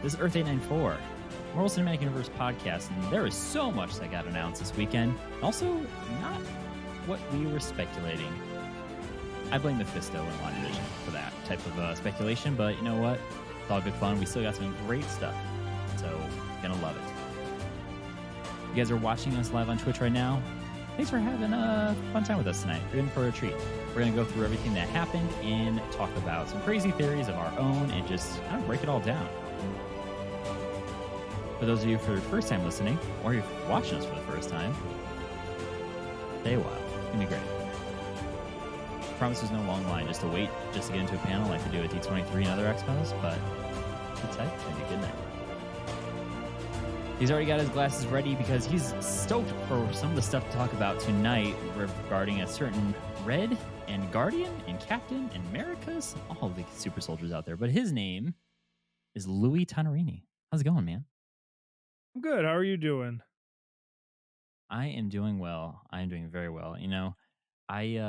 This is Earth 894, Marvel Cinematic Universe podcast, and there is so much that got announced this weekend. Also, not what we were speculating. I blame Mephisto and Wandavision for that type of speculation, but you know what? It's all good fun. We still got some great stuff, so gonna love it. You guys are watching us live on Twitch right now. Thanks for having a fun time with us tonight. You're in for a treat. We're going to go through everything that happened and talk about some crazy theories of our own and just kind of break it all down. For those of you for the first time listening, or you're watching us for the first time, stay a while. It's going to be great. I promise there's no long line just to wait just to get into a panel like they do at D23 and other expos, but it's going to be a good night. He's already got his glasses ready because he's stoked for some of the stuff to talk about tonight regarding a certain Red and Guardian and Captain and Americas, all the super soldiers out there. But his name is Louis Tonarini. How's it going, man? I'm good. How are you doing? I am doing well. I am doing very well. You know, it's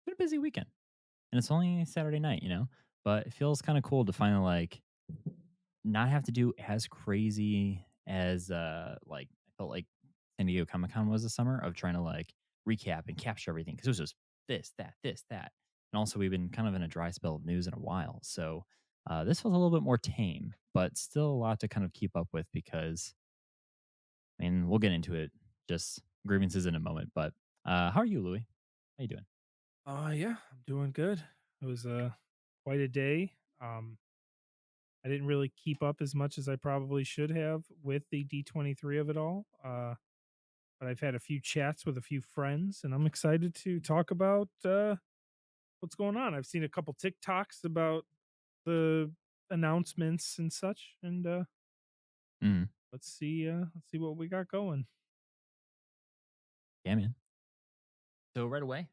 been a busy weekend, and it's only Saturday night, but it feels kind of cool to finally not have to do as crazy as I felt like San Diego Comic-Con was this summer of trying to recap and capture everything because it was just this, that, and also we've been kind of in a dry spell of news in a while, so this felt a little bit more tame, but still a lot to kind of keep up with because I mean we'll get into it, just grievances in a moment. But how are you, Louis? How you doing? Yeah, I'm doing good. It was quite a day. I didn't really keep up as much as I probably should have with the D23 of it all. But I've had a few chats with a few friends, and I'm excited to talk about what's going on. I've seen a couple TikToks about the announcements and such, and let's see what we got going. Yeah, man. So right away,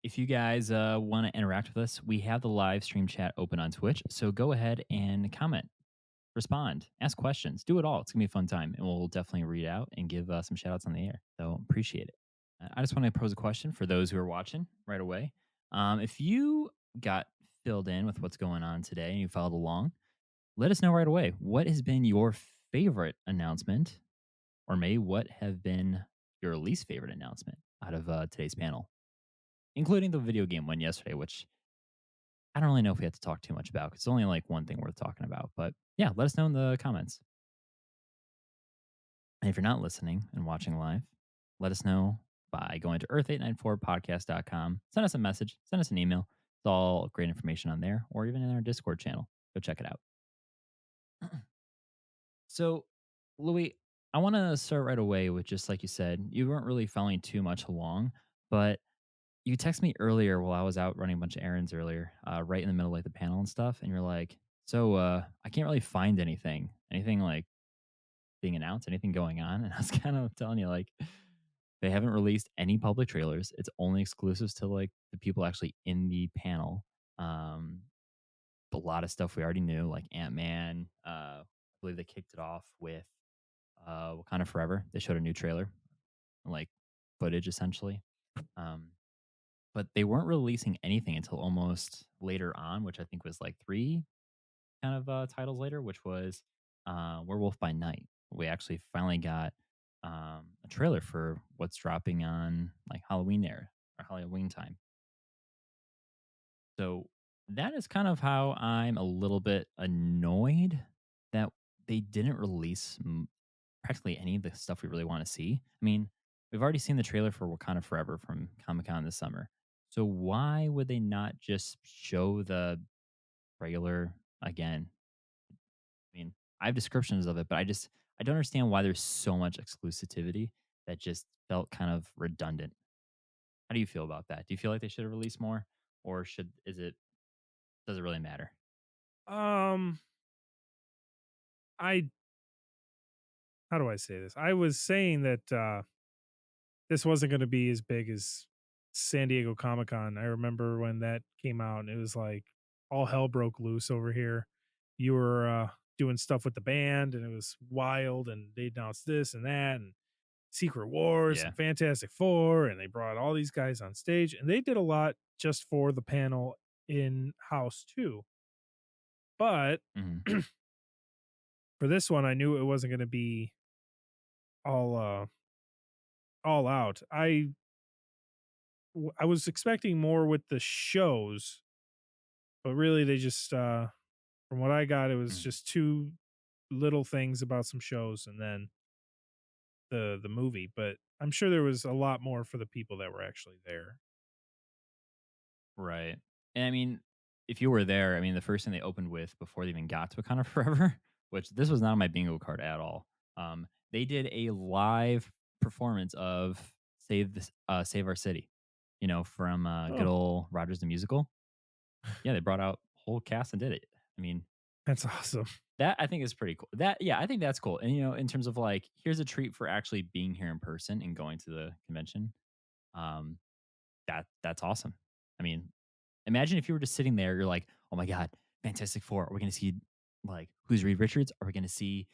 if you guys want to interact with us, we have the live stream chat open on Twitch. So go ahead and comment, respond, ask questions, do it all. It's going to be a fun time, and we'll definitely read out and give some shout outs on the air. So appreciate it. I just want to pose a question for those who are watching right away. If you got filled in with what's going on today and you followed along, let us know right away. What has been your favorite announcement, or maybe what have been your least favorite announcement out of today's panel, including the video game one yesterday, which I don't really know if we have to talk too much about. It's only one thing worth talking about. But yeah, let us know in the comments. And if you're not listening and watching live, let us know by going to earth894podcast.com. Send us a message, send us an email. It's all great information on there, or even in our Discord channel. Go check it out. So, Louis, I want to start right away with just like you said, you weren't really following too much along, but you texted me earlier while I was out running a bunch of errands earlier, right in the middle of the panel and stuff, and you're like, "So I can't really find anything being announced, anything going on." And I was kind of telling you they haven't released any public trailers. It's only exclusives to the people actually in the panel. A lot of stuff we already knew, like Ant-Man. I believe they kicked it off with Wakanda Forever. They showed a new trailer, footage essentially. But they weren't releasing anything until almost later on, which I think was 3 kind of titles later, which was Werewolf by Night. We actually finally got a trailer for what's dropping on Halloween era or Halloween time. So that is kind of how I'm a little bit annoyed that they didn't release practically any of the stuff we really want to see. I mean, we've already seen the trailer for Wakanda Forever from Comic-Con this summer. So why would they not just show the trailer again? I mean, I have descriptions of it, but I don't understand why there's so much exclusivity that just felt kind of redundant. How do you feel about that? Do you feel like they should have released more, or does it really matter? How do I say this? I was saying that this wasn't going to be as big as San Diego Comic-Con. I remember when that came out and it was like all hell broke loose over here. You were doing stuff with the band and it was wild, and they announced this and that and Secret Wars and Fantastic Four, and they brought all these guys on stage, and they did a lot just for the panel in house too. But for this one, I knew it wasn't going to be all all out. I was expecting more with the shows, but really they just from what I got, it was Mm. just two little things about some shows and then the movie. But I'm sure there was a lot more for the people that were actually there. Right. And I mean, if you were there, I mean, the first thing they opened with before they even got to Wakanda Forever, which this was not on my bingo card at all. They did a live performance of Save Our City, from good Oh, old Rogers the Musical. Yeah, they brought out whole cast and did it. I mean, that's awesome. that I think is pretty cool. Yeah, I think that's cool. And in terms of like, here's a treat for actually being here in person and going to the convention. Um, that's awesome. I mean, imagine if you were just sitting there, you're like, "Oh my god, Fantastic Four. Are we going to see like who's Reed Richards? Are we going to see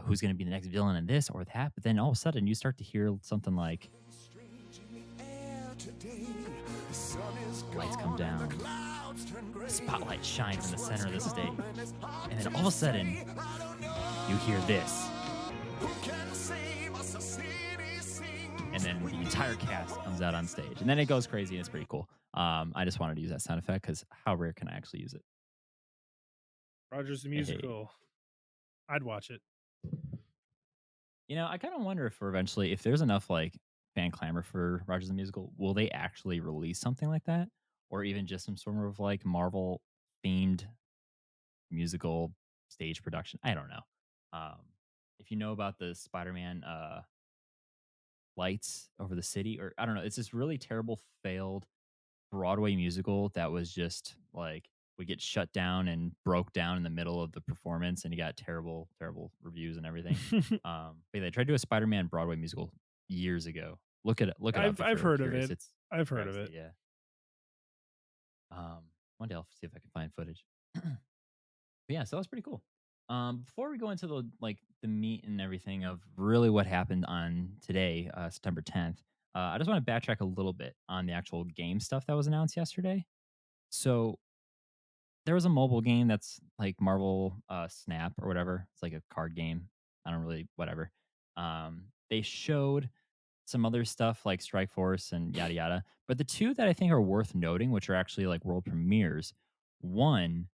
who's going to be the next villain in this or that?" But then all of a sudden, you start to hear something like lights come down, the spotlight shines in the center of the stage, and then all of a sudden, you hear this, and then the entire cast comes out on stage, and then it goes crazy, and it's pretty cool. I just wanted to use that sound effect because how rare can I actually use it? Rogers the Hey. Musical. I'd watch it. I kind of wonder if eventually, if there's enough like fan clamor for Rogers the Musical, will they actually release something like that, or even just some sort of like Marvel themed musical stage production? I don't know. Um, if you know about the Spider-Man lights over the city, or I don't know, it's this really terrible failed Broadway musical that was just like would get shut down and broke down in the middle of the performance, and he got terrible, terrible reviews and everything. But yeah, they tried to do a Spider-Man Broadway musical years ago. Look it up if I've you're heard of curious. it. It's I've heard of crazy, it. yeah. One day I'll see if I can find footage. But yeah, so that was pretty cool. Before we go into the meat and everything of really what happened on today, September 10th, I just want to backtrack a little bit on the actual game stuff that was announced yesterday. So there was a mobile game that's like Marvel Snap or whatever. It's like a card game. I don't really whatever. They showed some other stuff like Strike Force and yada yada. But the two that I think are worth noting, which are actually like world premieres, one,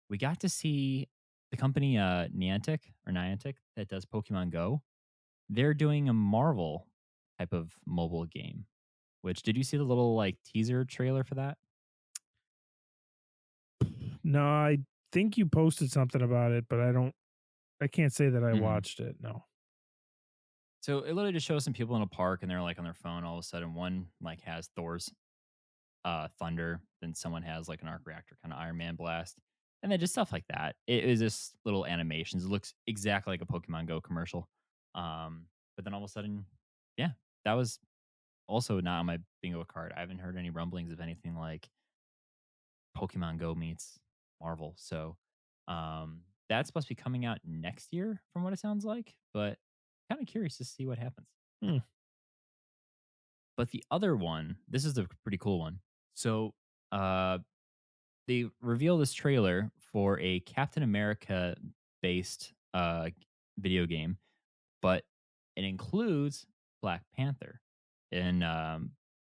we got to see the company Niantic that does Pokemon Go. They're doing a Marvel type of mobile game. Which did you see the little like teaser trailer for that? No, I think you posted something about it, but I can't say that I Mhm. watched it. No. So it literally just shows some people in a park and they're like on their phone. All of a sudden, one like has Thor's thunder, then someone has like an arc reactor kind of Iron Man blast, and then just stuff like that. It is just little animations. It looks exactly like a Pokemon Go commercial. But then all of a sudden, yeah, that was also not on my bingo card. I haven't heard any rumblings of anything like Pokemon Go meets Marvel. So that's supposed to be coming out next year, from what it sounds like. But kind of curious to see what happens. Hmm. But the other one, this is a pretty cool one. So uh they reveal this trailer for a Captain America based video game, but it includes Black Panther. And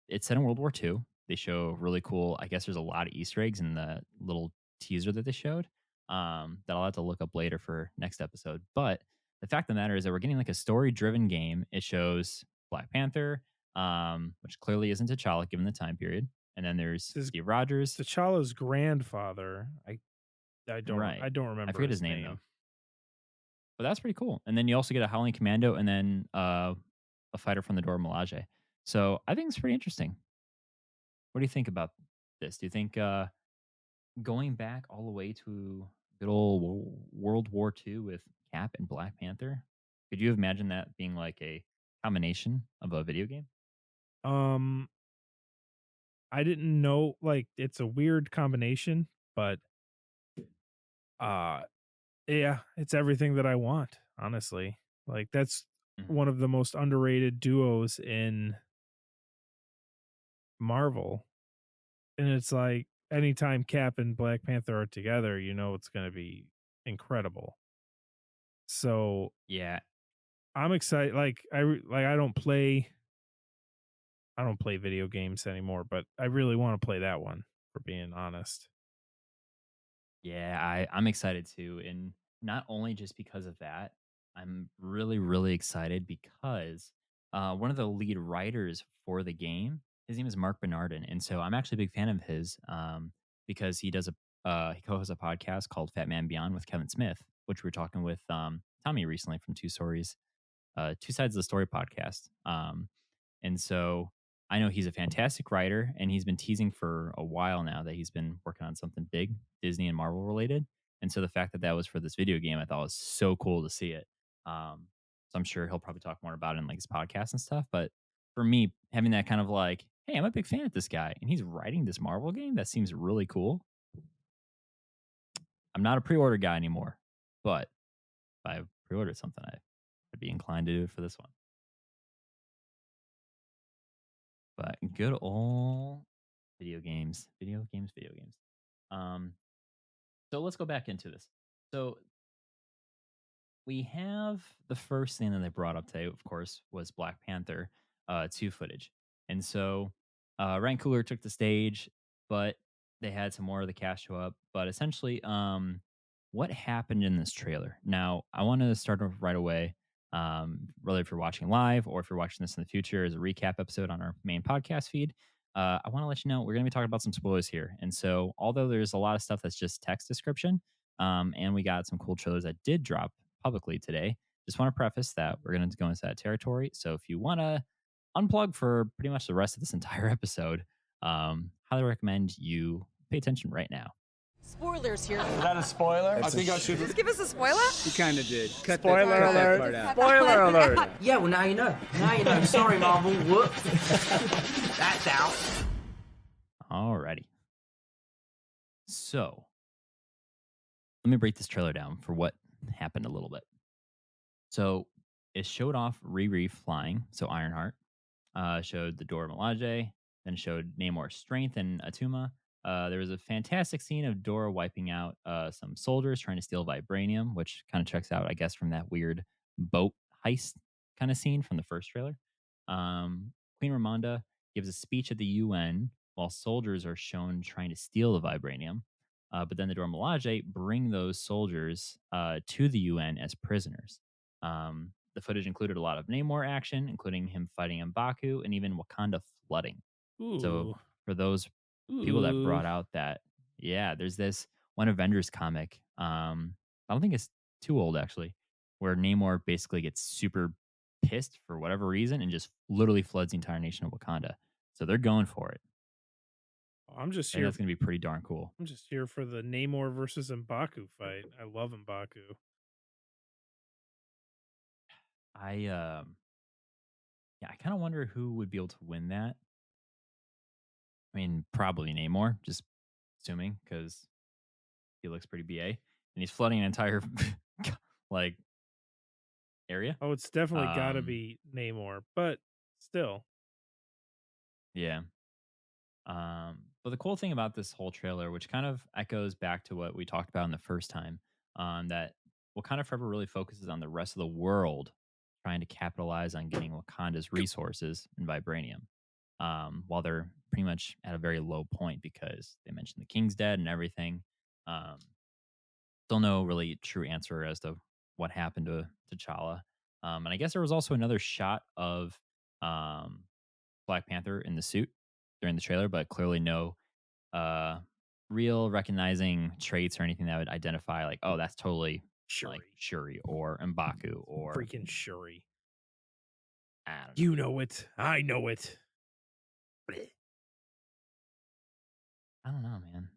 it's set in World War II. They show really cool, I guess there's a lot of Easter eggs in the little teaser that they showed that I'll have to look up later for next episode. But the fact of the matter is that we're getting like a story driven game. It shows Black Panther, which clearly isn't T'Challa given the time period. And then there's This is Steve Rogers. T'Challa's grandfather. I Right. don't I remember forget his his name though. name. But that's pretty cool. And then you also get a Howling Commando and then a fighter from the Dora Milaje. So I think it's pretty interesting. What do you think about this? Do you think going back all the way to good old World War II with Cap and Black Panther, could you imagine that being like a combination of a video game? Um I didn't know, like, it's a weird combination, but uh yeah, it's everything that I want, honestly. Like that's Mhm. one of the most underrated duos in Marvel. And it's like anytime Cap and Black Panther are together, you know it's going to be incredible. So Yeah, I'm excited. I don't play video games anymore, but I really want to play that one. For being honest, yeah, I'm excited too, and not only just because of that, I'm really really excited because one of the lead writers for the game, his name is Mark Bernardin, and so I'm actually a big fan of his because he co-hosts a podcast called Fat Man Beyond with Kevin Smith, which we are talking with Tommy recently from Two Sides of the Story podcast. And so I know he's a fantastic writer, and he's been teasing for a while now that he's been working on something big, Disney and Marvel related. And so the fact that that was for this video game, I thought was so cool to see it. So I'm sure he'll probably talk more about it in like his podcast and stuff. But for me, having that kind of like, hey, I'm a big fan of this guy, and he's writing this Marvel game, that seems really cool. I'm not a pre-order guy anymore, but if I pre-ordered something, I'd be inclined to do it for this one. But good old video games. Um, so let's go back into this. So we have the first thing that they brought up today, of course, was Black Panther 2 footage. And so Ryan Coogler took the stage, but they had some more of the cast show up. But essentially, what happened in this trailer? Now, I want to start off right away. Whether if you're watching live or if you're watching this in the future as a recap episode on our main podcast feed, I want to let you know we're going to be talking about some spoilers here. And so, although there's a lot of stuff that's just text description, and we got some cool trailers that did drop publicly today. Just want to preface that we're going to go into that territory. So if you want to unplug for pretty much the rest of this entire episode, highly recommend you pay attention right now. Spoilers here. Is that a spoiler? I think I should. Just give us a spoiler? You kind of did. Cut Spoiler that, cut that alert. part out. Spoiler alert. Yeah, well, now you know. Now you know. Sorry, Marvel. Whoops. That's out. Alrighty. So let me break this trailer down for what happened a little bit. So it showed off Riri flying, so Ironheart. Showed the Dora Milaje, then showed Namor's strength and Atuma. There was a fantastic scene of Dora wiping out some soldiers trying to steal vibranium, which kind of checks out, I guess, from that weird boat heist kind of scene from the first trailer. Queen Ramonda gives a speech at the UN while soldiers are shown trying to steal the vibranium. But then the Dora Milaje bring those soldiers to the UN as prisoners. The footage included a lot of Namor action, including him fighting M'Baku and even Wakanda flooding. So Ooh. for those people that Ooh. brought out that, yeah, there's this one Avengers comic. I don't think it's too old actually, where Namor basically gets super pissed for whatever reason and just literally floods the entire nation of Wakanda. So they're going for it. I'm just I think here. that's going to be pretty darn cool. I'm just here for the Namor versus M'Baku fight. I love M'Baku. Yeah, I kind of wonder who would be able to win that. I mean, probably Namor, just assuming because he looks pretty BA and he's flooding an entire like area. Oh, it's definitely got to Um, be Namor, but still. yeah. But the cool thing about this whole trailer, which kind of echoes back to what we talked about in the first time, that Wakanda Forever really focuses on the rest of the world trying to capitalize on getting Wakanda's resources and vibranium, while they're pretty much at a very low point because they mentioned the king's dead and everything. Um, Still no really true answer as to what happened to T'Challa. And I guess there was also another shot of um, Black Panther in the suit during the trailer, but clearly no uh, real recognizing traits or anything that would identify like, oh, that's totally like Shuri. Shuri or M'Baku or Freaking Shuri. I don't know. You know it. I know it. I don't know, man.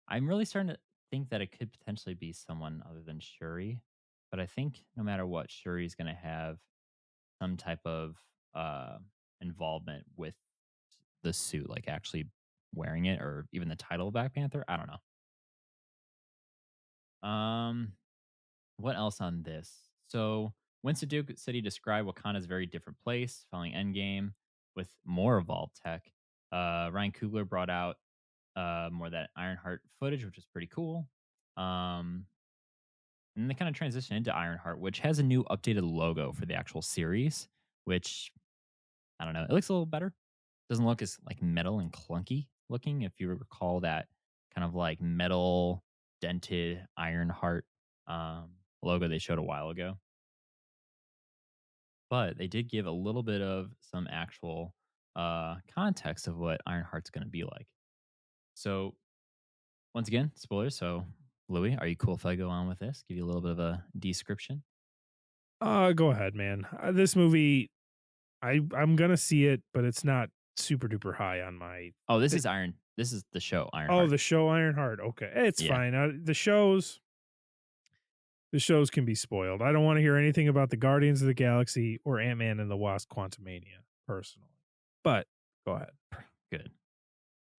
I'm really starting to think that it could potentially be someone other than Shuri, but I think no matter what, Shuri's going to have some type of uh, involvement with the suit, like actually wearing it or even the title of Black Panther. I don't know. What else on this? So, Winston Duke said he described Wakanda's very different place following Endgame with more evolved tech. Ryan Coogler brought out more of that Ironheart footage, which is pretty cool. Um, And they kind of transition into Ironheart, which has a new updated logo for the actual series, which I don't know. It looks a little better. Doesn't look as like metal and clunky looking. If you recall that kind of like metal dented Ironheart um, logo they showed a while ago. But they did give a little bit of some actual context of what Ironheart's going to be like. So once again, spoilers. So Louis, are you cool if I go on with this? Give you a little bit of a description. Go ahead, man. This movie, I'm gonna see it, but it's not super duper high on my. Oh, this is Iron. This is the show Oh, Ironheart. the show Ironheart. Okay, it's Yeah. fine. The shows can be spoiled. I don't want to hear anything about the Guardians of the Galaxy or Ant-Man and the Wasp: Quantamania, personally. But go ahead. Good.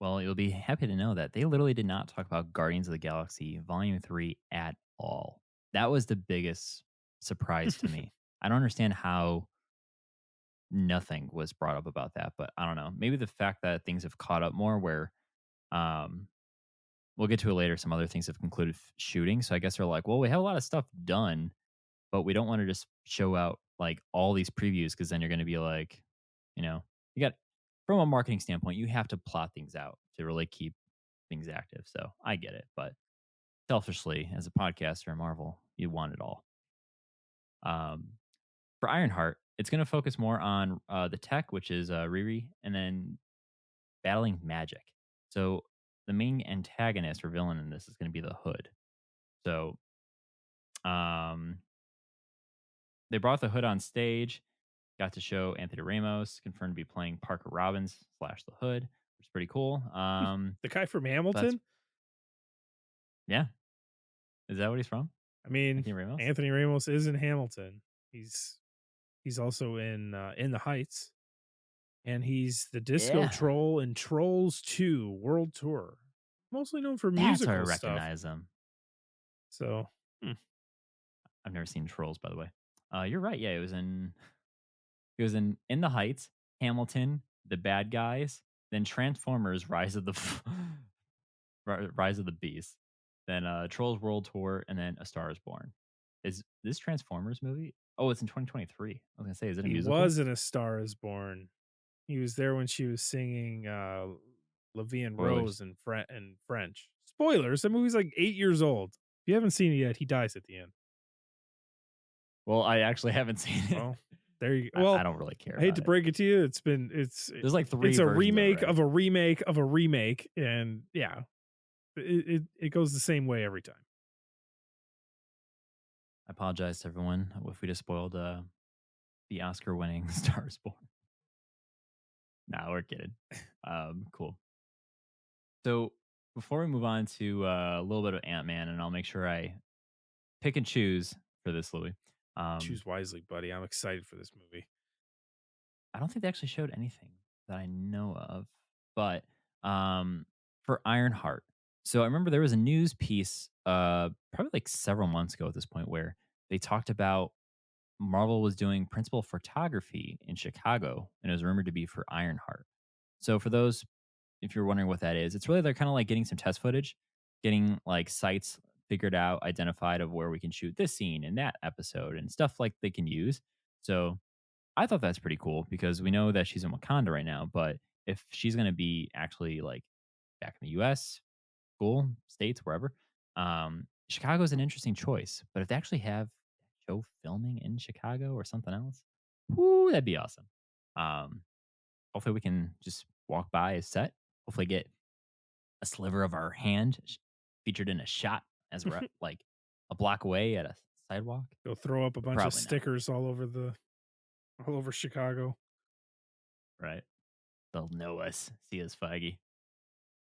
Well, you'll be happy to know that they literally did not talk about Guardians of the Galaxy Volume 3 at all. That was the biggest surprise to me. I don't understand how nothing was brought up about that, but I don't know. Maybe the fact that things have caught up more where um we'll get to it later, some other things have concluded shooting. So I guess they're like, well, we have a lot of stuff done, but we don't want to just show out like all these previews because then you're going to be like, you got from a marketing standpoint, you have to plot things out to really keep things active. So I get it, but selfishly, as a podcaster at Marvel, you want it all. Um, for Ironheart, it's going to focus more on the tech, which is Riri, and then battling magic. So the main antagonist or villain in this is going to be the Hood. So um, they brought the Hood on stage, got to show Anthony Ramos, confirmed to be playing Parker Robbins / the Hood, which is pretty cool. The guy from That's, Hamilton. yeah. Is that what he's from? I mean, Anthony Ramos? Anthony Ramos is in Hamilton. He's also in the Heights, and he's the disco Yeah. troll in Trolls 2 World Tour. Mostly known for That's how I musical stuff. recognize him. So I've never seen Trolls, by the way. You're right. Yeah, it was in the Heights, Hamilton, The Bad Guys, then Transformers: Rise of the Rise of the Beast, then Trolls World Tour, and then A Star Is Born. Is this Transformers movie? Oh, it's in 2023. I was gonna say, is it a he musical? was in A Star Is Born. He was there when she was singing La Vie en Rose in French. Spoilers, that movie's like 8 years old. If you haven't seen it yet, he dies at the end. Well, I actually haven't seen it. Well, there you go. Well, I don't really care. I hate to break it to you. There's like 3 it's a versions remake of of a remake of a remake, and yeah, it goes the same way every time. I apologize to everyone if we just spoiled the Oscar-winning Star is Born. Nah, we're kidding. Cool. So before we move on to a little bit of Ant-Man, and I'll make sure I pick and choose for this, Louis. Choose wisely, buddy. I'm excited for this movie. I don't think they actually showed anything that I know of, but for Ironheart. So I remember there was a news piece, probably like several months ago at this point, where they talked about Marvel was doing principal photography in Chicago, and it was rumored to be for Ironheart. So for those, if you're wondering what that is, it's really they're kind of like getting some test footage, getting like sites figured out, identified of where we can shoot this scene and that episode and stuff like they can use. So I thought that's pretty cool because we know that she's in Wakanda right now, but if she's going to be actually like back in the US, school, states, wherever, Chicago's an interesting choice. But if they actually have show filming in Chicago or something else, whoo, that'd be awesome. Hopefully we can just walk by a set, hopefully get a sliver of our hand featured in a shot as we're like a block away at a sidewalk. Go throw up a bunch of stickers all over Chicago. Right. They'll know us, see us, Feige.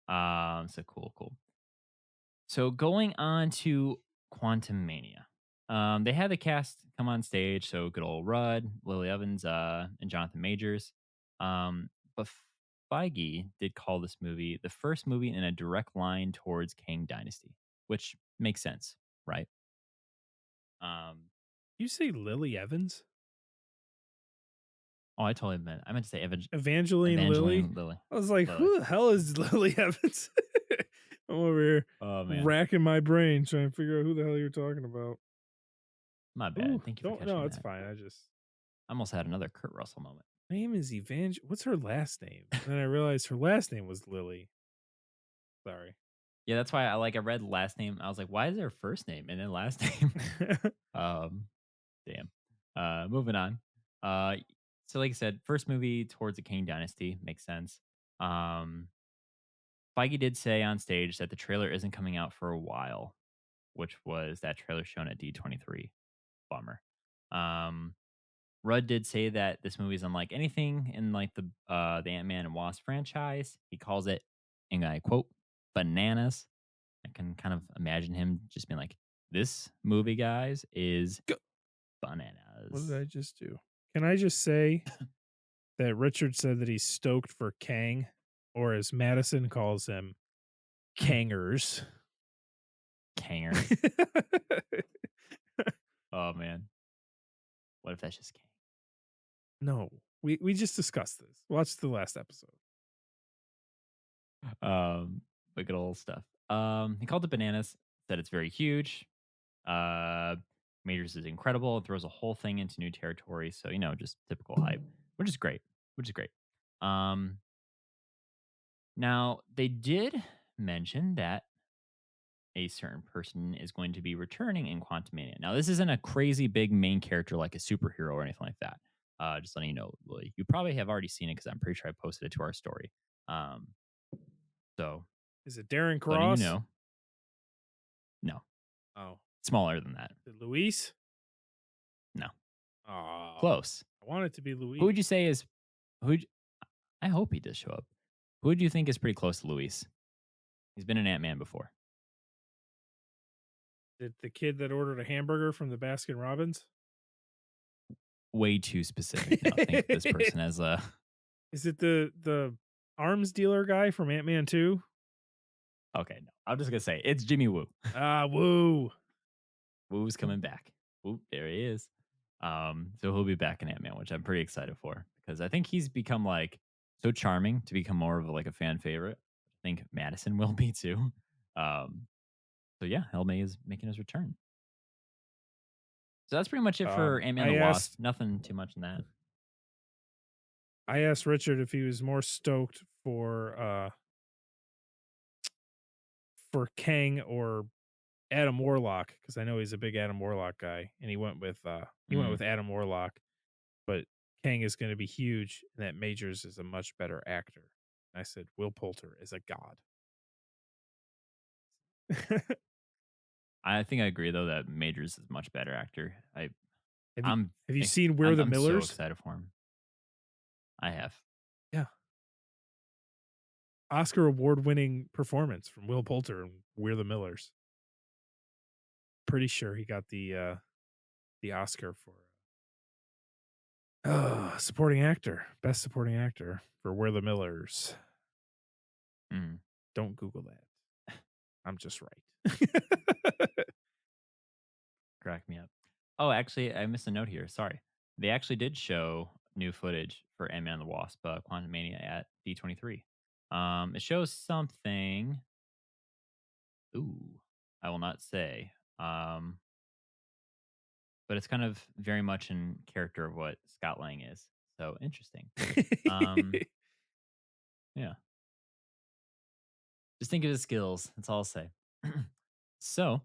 So cool. So going on to Quantamania. They had the cast come on stage. So good old Rudd, Lily Evans, and Jonathan Majors. But Feige did call this movie the first movie in a direct line towards Kang Dynasty, which makes sense, right? You say Lily Evans? Oh, I totally meant. I meant to say Evangeline Lilly. I was like, who the hell is Lily Evans? I'm over here racking my brain trying to figure out who the hell you're talking about. My bad. Ooh, Thank you for don't no, catching it's that. fine. I just I almost had another Kurt Russell moment. name is What's her last name? And then I realized her last name was Lily. Sorry. Yeah, that's why I read last name. I was like, why is there first name and then last name? um, damn. Moving on. Uh, so like I said, first movie towards the Kang Dynasty makes sense. Um, Feige did say on stage that the trailer isn't coming out for a while, which was that trailer shown at D23. Bummer. Um, Rudd did say that this movie is unlike anything in like the Ant-Man and Wasp franchise. He calls it, and I quote, bananas. I can kind of imagine him just being like, "This movie, guys, is Go- What did bananas." I just do? Can I just say that Richard said that he's stoked for Kang, or as Madison calls him, Kangers. Kanger. Oh man, what if that's just Kang? No, we just discussed this. Watch the last episode. But good old stuff. He called it bananas. Said it's very huge. Uh, Majors is incredible. It throws a whole thing into new territory. So just typical hype, which is great. Which is great. Um, Now they did mention that a certain person is going to be returning in Quantamania. Now, this isn't a crazy big main character like a superhero or anything like that. Just letting you know, Lily. You probably have already seen it because I'm pretty sure I posted it to our story. Um, so Is it Darren letting you Cross? know, no, Oh, smaller than that. is it Luis? No, Oh, close. I want it to be Luis. Who would you say is who? I hope he does show up. Who do you think is pretty close to Luis? He's been an Ant-Man before. The kid that ordered a hamburger from the Baskin Robbins? Way too specific. No, think of this person as a. Is it the arms dealer guy from Ant-Man 2? Okay, no. I'm just gonna say it's Jimmy Woo. Ah, woo. Woo's coming back. Woo, there he is. So he'll be back in Ant-Man, which I'm pretty excited for because I think he's become like so charming to become more of like a fan favorite. I think Madison will be too. So yeah, El May is making his return. So that's pretty much it for Ant-Man I the Wasp. asked Nothing too much in that. I asked Richard if he was more stoked for Kang or Adam Warlock, because I know he's a big Adam Warlock guy, and he went with Adam Warlock, but Kang is going to be huge, and that Majors is a much better actor. I said Will Poulter is a god. I think I agree though that Majors is a much better actor. Have I'm you seen We're the I'm so Millers? excited for him. I have. Yeah. Oscar award-winning performance from Will Poulter in We're the Millers. Pretty sure he got the Oscar for supporting actor, best supporting actor for We're the Millers. Mm. Don't Google that. I'm just right. Crack me up. Oh, actually, I missed a note here. Sorry. They actually did show new footage for Ant-Man and the Wasp, Quantumania at D23. It shows something. Ooh, I will not say. But it's kind of very much in character of what Scott Lang is. So interesting. Yeah. Just think of his skills. That's all I'll say. So,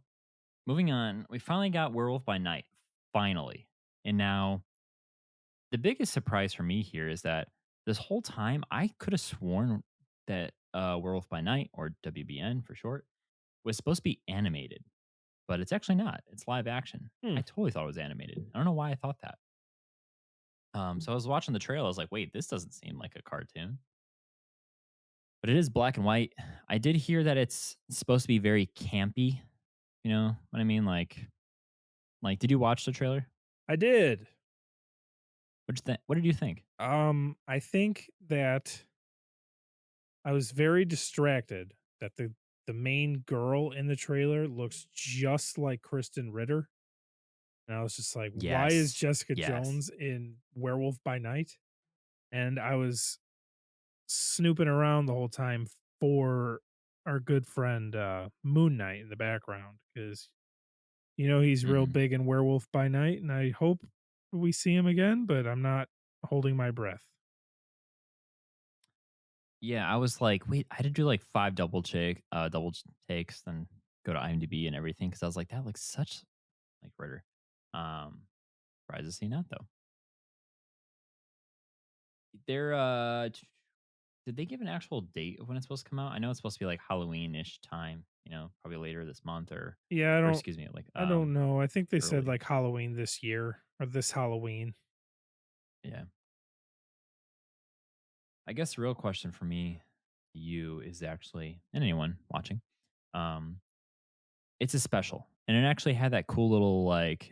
moving on, we finally got Werewolf by Night. Finally. And now the biggest surprise for me here is that this whole time I could have sworn that Werewolf by Night, or WBN for short, was supposed to be animated, but it's actually not. It's live action. I totally thought it was animated. I don't know why I thought that. So I was watching the trailer. I was like, wait, this doesn't seem like a cartoon, but it is black and white. I did hear that it's supposed to be very campy. You know what I mean? Did you watch the trailer? I did. What did you think? I think that I was very distracted that the main girl in the trailer looks just like Kristen Ritter. And I was just like, why is Yes. Jessica Yes. Jones in Werewolf by Night? And I was snooping around the whole time for our good friend Moon Knight in the background, because You know, he's real Mhm. big in Werewolf by Night, and I hope we see him again, but I'm not holding my breath. Yeah, I was like, wait, I had to do like 5 takes, then go to IMDb and everything because I was like, that looks such like Ritter. Um, Surprised to see not though. They're did they give an actual date of when it's supposed to come out? I know it's supposed to be like Halloween-ish time, probably later this month Yeah, or excuse me, like I don't know. I think they said early. like Halloween this year or this Halloween. Yeah. I guess the real question for me, you is actually and anyone watching, um, it's a special. And it actually had that cool little like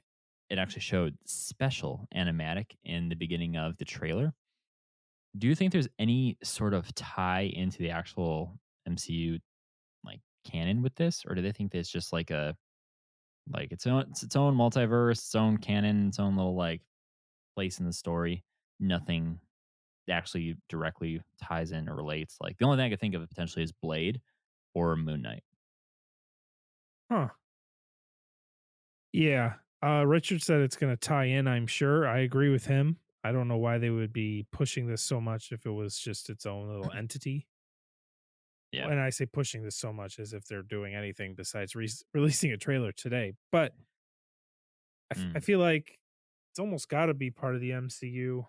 it actually showed special animatic in the beginning of the trailer. Do you think there's any sort of tie into the actual MCU like canon with this, or do they think that it's just like a like its own multiverse, its own canon, its own little like place in the story? Nothing actually directly ties in or relates. Like the only thing I could think of potentially is Blade or Moon Knight. Huh. Yeah. Richard said it's going to tie in, I'm sure. I agree with him. I don't know why they would be pushing this so much if it was just its own little entity. Yeah. And I say pushing this so much as if they're doing anything besides releasing a trailer today. But I Mm. feel like it's almost got to be part of the MCU.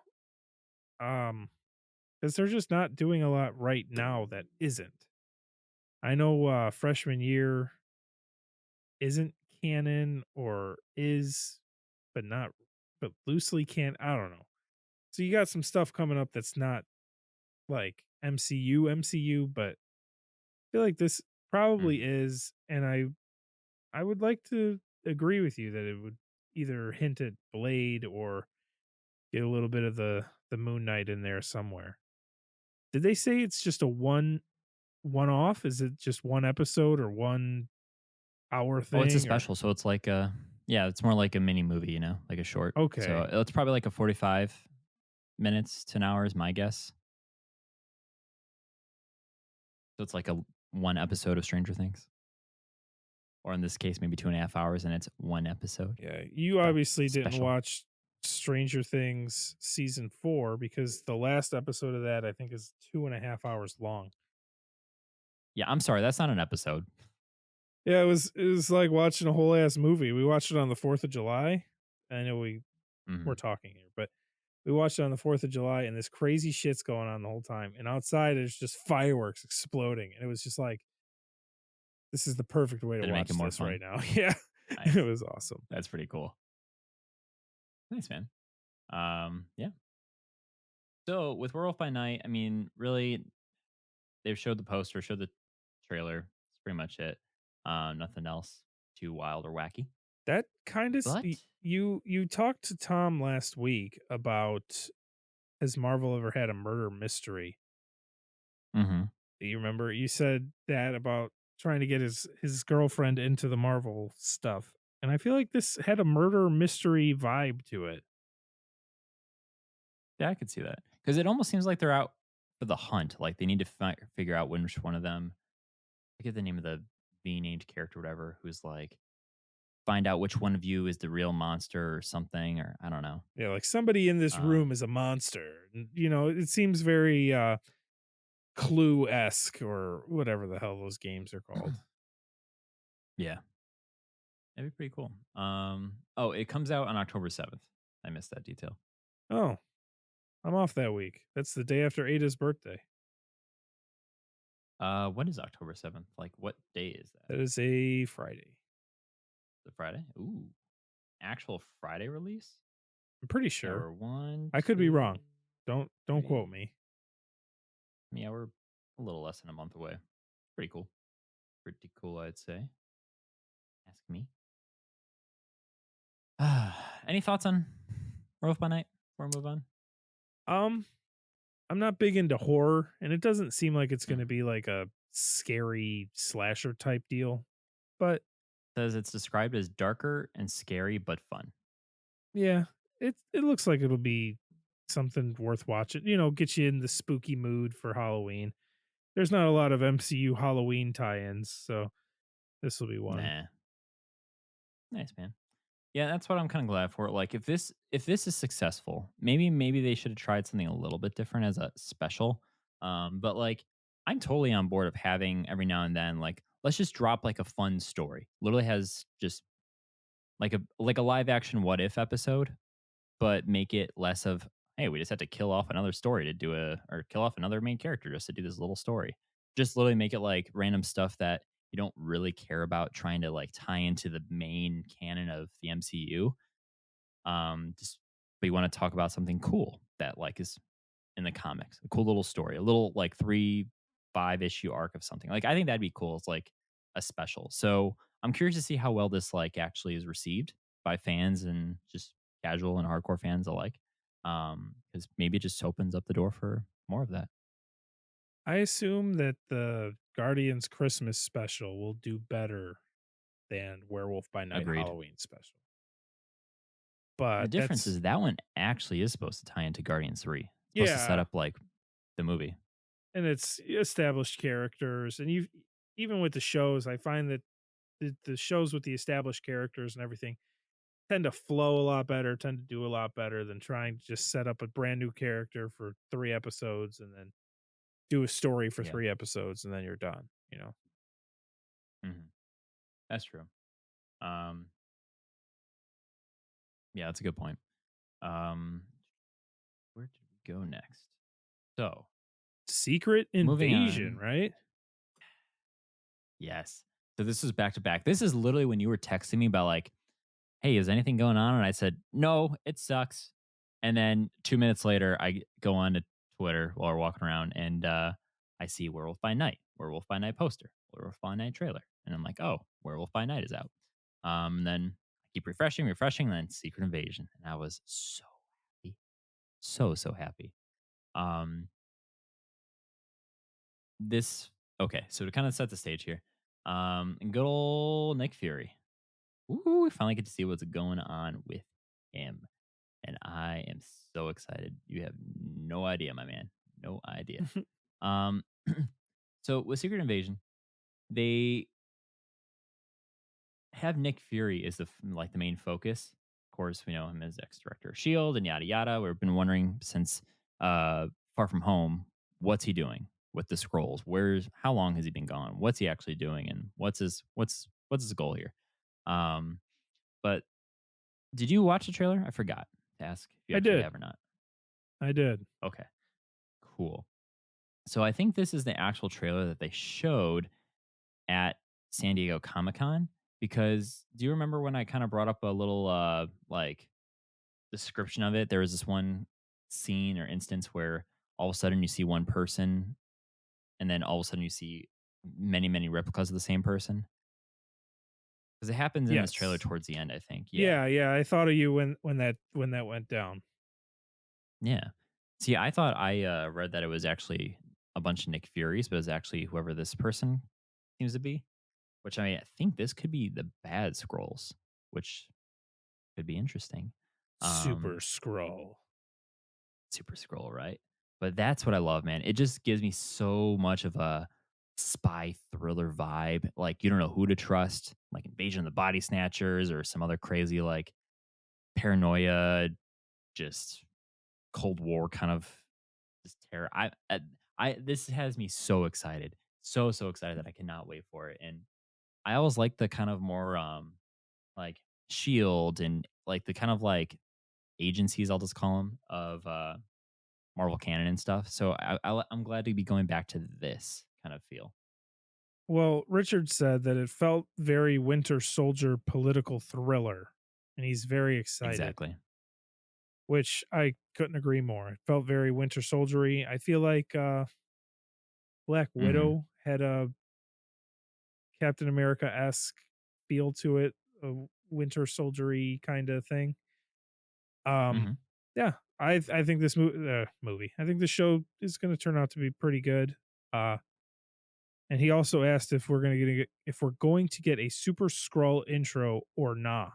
Because they're just not doing a lot right now that isn't. I know freshman year isn't canon or is, but not, but loosely can. I don't know. So you got some stuff coming up that's not like MCU, but I feel like this probably Mhm. is, and I would like to agree with you that it would either hint at Blade or get a little bit of the Moon Knight in there somewhere. Did they say it's just a one off? Is it just one episode or 1 hour Oh, it's a thing or special, so it's like a yeah, it's more like a mini movie, like a short. So okay. it's probably like a 45 minutes to an hour is my guess. So it's like a one episode of Stranger Things, or in this case, maybe 2.5 hours, and it's one episode. Yeah, you So obviously didn't special. watch Stranger Things season 4 because the last episode of that I think is 2.5 hours long. Yeah, I'm sorry, that's not an episode. Yeah, it was like watching a whole ass movie. We watched it on the 4th of July. I know we're Mhm. talking here, but we watched it on the 4th of July and this crazy shit's going on the whole time. And outside there's just fireworks exploding. And it was just like, this is the perfect way to Did it make it watch more this right fun? now. Yeah. It Nice. was awesome. That's pretty cool. Nice, man. Yeah. So with Werewolf by Night, I mean, really, they've showed the poster, showed the trailer. That's pretty much it. Nothing else too wild or wacky. That kind of But you talked to Tom last week about has Marvel ever had a murder mystery? mhm. Do you remember? You said that about trying to get his girlfriend into the Marvel stuff. And I feel like this had a murder mystery vibe to it. Yeah, I could see that because it almost seems like they're out for the hunt. Like they need to figure out which one of them. I forget the name of the being named character, or whatever. Who's like find out which one of you is the real monster or something, or I don't know. Yeah, like somebody in this room Um, is a monster. You know, it seems very Clue-esque or whatever the hell those games are called. yeah, that'd be pretty cool. Oh, it comes out on October 7th. I missed that detail. Oh, I'm off that week. That's the day after Ada's birthday. What is October 7th? Like, what day is that? That is a Friday. The Friday? Ooh, actual Friday release? I'm pretty Yeah, sure. we're one, I could be two, wrong. Don't quote three. me. Yeah, we're a little less than a month away. Pretty cool. Pretty cool, I'd say. Ask me. Any thoughts on Werewolf by Night before we move on? Um, I'm not big into horror, and it doesn't seem like it's going to Mhm. be like a scary slasher type deal. But Says it's described as darker and scary but fun. yeah, it looks like it'll be something worth watching. You know, get you in the spooky mood for Halloween. There's not a lot of MCU Halloween tie-ins, so this will be one. Nah. Nice, man. Yeah, that's what I'm kind of glad for. Like if this is successful, maybe they should have tried something a little bit different as a special. But like I'm totally on board of having every now and then like let's just drop like a fun story. Literally has just like a live action what if episode, but make it less of hey, we just have to kill off another story to do a or kill off another main character just to do this little story. Just literally make it like random stuff that you don't really care about trying to like tie into the main canon of the MCU. Just but you want to talk about something cool that like is in the comics, a cool little story, a little like 3-5 issue arc of something. Like I think that'd be cool. It's like a special. So I'm curious to see how well this like actually is received by fans and just casual and hardcore fans alike. Because maybe it just opens up the door for more of that. I assume that the Guardians Christmas special will do better than Werewolf by Night Agreed. Halloween special. The But difference is that one actually is supposed to tie into Guardians 3. It's supposed to set yeah, up like the movie. and it's established characters, and you even with the shows, I find that the shows with the established characters and everything tend to flow a lot better, tend to do a lot better than trying to just set up a brand new character for 3 episodes and then do a story for Yeah. 3 episodes and then you're done. You know, hmm That's true. Um, yeah, that's a good point. Um, where did we go next? So Secret moving Invasion, on. right? Yes. So this is back to back. This is literally when you were texting me about like, hey, is anything going on? And I said, no, it sucks. And then 2 minutes later, I go on to Twitter while we're walking around and I see Werewolf by Night poster, Werewolf by Night trailer. And I'm like, oh, Werewolf by Night is out. And then I keep refreshing, and then Secret Invasion. And I was so happy. So happy. Um, this, okay. So to kind of set the stage here, good old Nick Fury. Ooh, we finally get to see what's going on with him. And I am so excited. You have no idea, my man. No idea. Um, so with Secret Invasion, they have Nick Fury as like the main focus. Of course, we know him as ex-director of Shield and yada yada. We've been wondering since Far From Home, what's he doing with the scrolls? How long has he been gone? What's he actually doing, and what's his goal here? Um, but did you watch the trailer? I forgot to ask if you I actually did. have or not. I did. Okay, cool. So I think this is the actual trailer that they showed at San Diego Comic-Con because do you remember when I kind of brought up a little like description of it? There was this one scene or instance where all of a sudden you see one person and then all of a sudden you see many replicas of the same person because it happens in this trailer Yes. towards the end, I think. Yeah. Yeah. I thought of you when that went down. Yeah. See, I thought I read that it was actually a bunch of Nick Furies, but it was actually whoever this person seems to be. Which I think this could be the bad scrolls, which could be interesting. Super Um, Skrull. Super scroll, right? But that's what I love, man. It just gives me so much of a spy thriller vibe. Like you don't know who to trust, like Invasion of the Body Snatchers or some other crazy like paranoia, just Cold War kind of just terror. I this has me so excited, so excited that I cannot wait for it. And I always like the kind of more like Shield and like the kind of like agencies I'll just call them of Marvel canon and stuff. So I'm glad to be going back to this kind of feel. Well, Richard said that it felt very Winter Soldier political thriller, and he's very excited, Exactly. which I couldn't agree more. It felt very Winter Soldiery. I feel like Black hmm Widow had a Captain America esque feel to it, a Winter Soldiery kind of thing. Um, hmm yeah, I think this movie, I think the show is going to turn out to be pretty good. Uh, and he also asked if we're going to get a Super Scroll intro or not.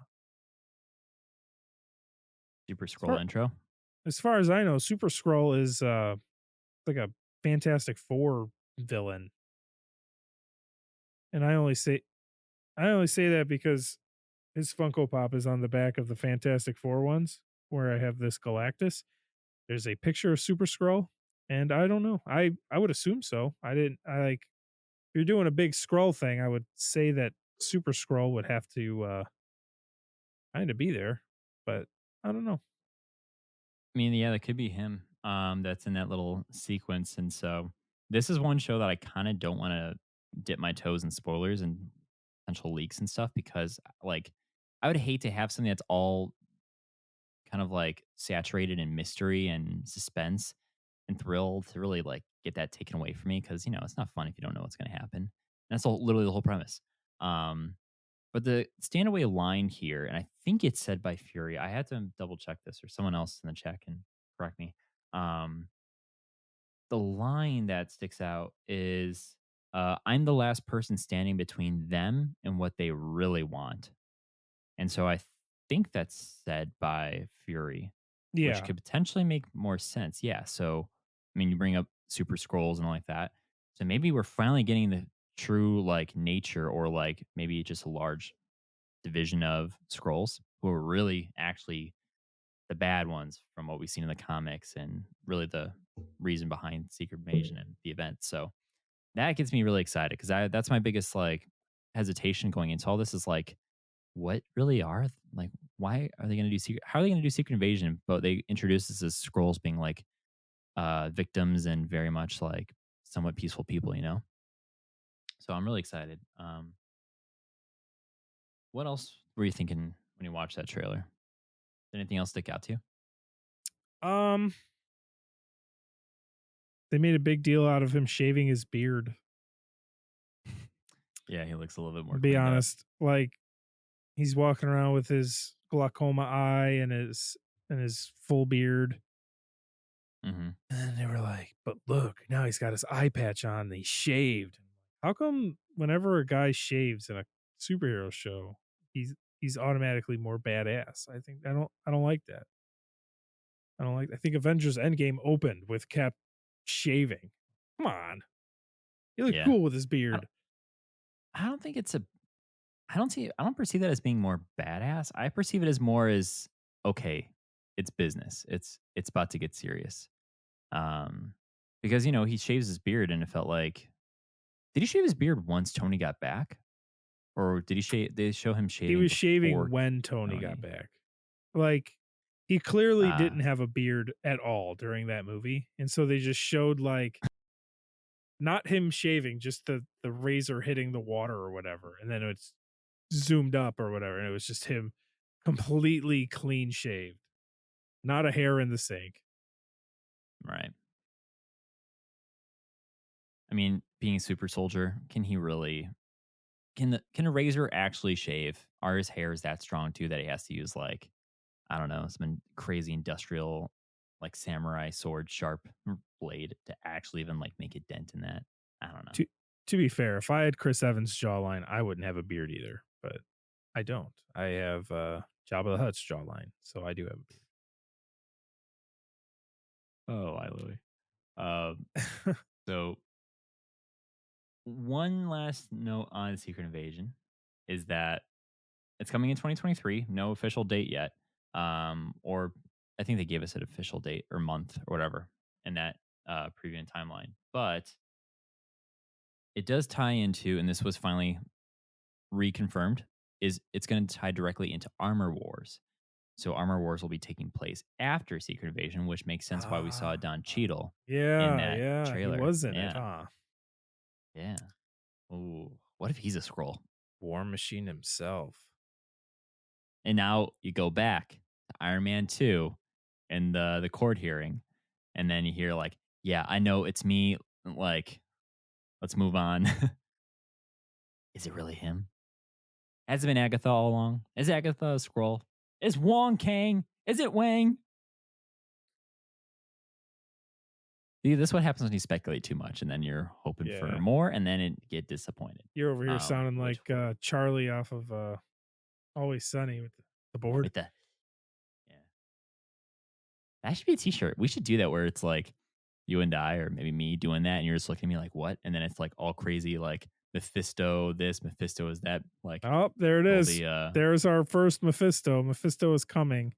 Super As scroll far, intro. as far as I know, Super Scroll is like a Fantastic Four villain, and I only say that because his Funko Pop is on the back of the Fantastic Four ones, where I have this Galactus. There's a picture of Super Skrull, and I don't know. I would assume so. I didn't. I like if you're doing a big Skrull thing, I would say that Super Skrull would have to kind of be there, but I don't know. I mean, yeah, that could be him. That's in that little sequence, and so this is one show that I kind of don't want to dip my toes in spoilers and potential leaks and stuff because, like, I would hate to have something that's all kind of like saturated in mystery and suspense and thrill to really like get that taken away from me because it's not fun if you don't know what's going to happen. And that's literally the whole premise. Um, but the stand away line here, and I think it's said by Fury. I had to double check this, or someone else in the chat can correct me. Um, the line that sticks out is, "I'm the last person standing between them and what they really want." And so I think that's said by Fury, which Yeah, could potentially make more sense. Yeah. So, I mean, you bring up super scrolls and all like that. So maybe we're finally getting the true like nature or like maybe just a large division of scrolls who are really actually the bad ones from what we've seen in the comics and really the reason behind Secret Invasion and the event. So that gets me really excited because that's my biggest like hesitation going into all this is like, what really are like why are they going to do secret how are they going to do Secret Invasion but they introduce this as scrolls being like victims and very much like somewhat peaceful people. So I'm really excited. What else were you thinking when you watched that trailer? Did anything else stick out to you? um, they made a big deal out of him shaving his beard. Yeah, he looks a little bit more To be cleaned up. honest, like he's walking around with his glaucoma eye and his full beard. Hmm. And they were like, but look, now he's got his eye patch on and he's shaved. How come whenever a guy shaves in a superhero show, he's automatically more badass? I don't like that. I think Avengers Endgame opened with Cap shaving. Come on. He looked Yeah. cool with his I, beard. I don't think it's a I don't perceive that as being more badass. I perceive it as more as okay, it's business. It's about to get serious. Um, because he shaves his beard, and it felt like, did he shave his beard once Tony got back, or did he shave? They show him He shaving was shaving before when Tony got Tony. back. Like he clearly Ah, didn't have a beard at all during that movie. And so they just showed like not him shaving, just the razor hitting the water or whatever. And then it's zoomed up or whatever. And it was just him completely clean shaved. Not a hair in the sink. right. I mean, being a super soldier, can he really? Can a razor actually shave? Are his hairs that strong too that he has to use like I don't know some crazy industrial like samurai sword sharp blade to actually even like make a dent in that? I don't know. To to be fair, if I had Chris Evans' jawline, I wouldn't have a beard either. But I don't. I have Jabba the Hutt's jawline, so I do have Oh, I Louis. Um, a beard. so one last note on Secret Invasion is that it's coming in 2023. No official date yet. Or I think they gave us an official date or month or whatever in that preview and timeline. But it does tie into, and this was finally reconfirmed, is it's going to tie directly into Armor Wars. So Armor Wars will be taking place after Secret Invasion, which makes sense why we saw Don Cheadle in Yeah, that yeah, he trailer. was in it, Yeah, huh? yeah. Ooh, what if he's a scroll? War Machine himself. And now you go back to Iron Man 2 and the court hearing, and then you hear like, yeah, I know it's me. Like, let's move on. Is it really him? Has it been Agatha all along? Is Agatha a scroll? Is Wong Kang? Is it Wang? See, this is what happens when you speculate too much, and then you're hoping for Yeah. more, and then it get disappointed. You're over here sounding Which like Charlie off of Always Sunny with the board. with the yeah, that should be a T-shirt. We should do that where it's like you and I, or maybe me, doing that, and you're just looking at me like what, and then it's like all crazy like Mephisto this, Mephisto is that. Like Oh, there it all is. the There's our first Mephisto. Mephisto is coming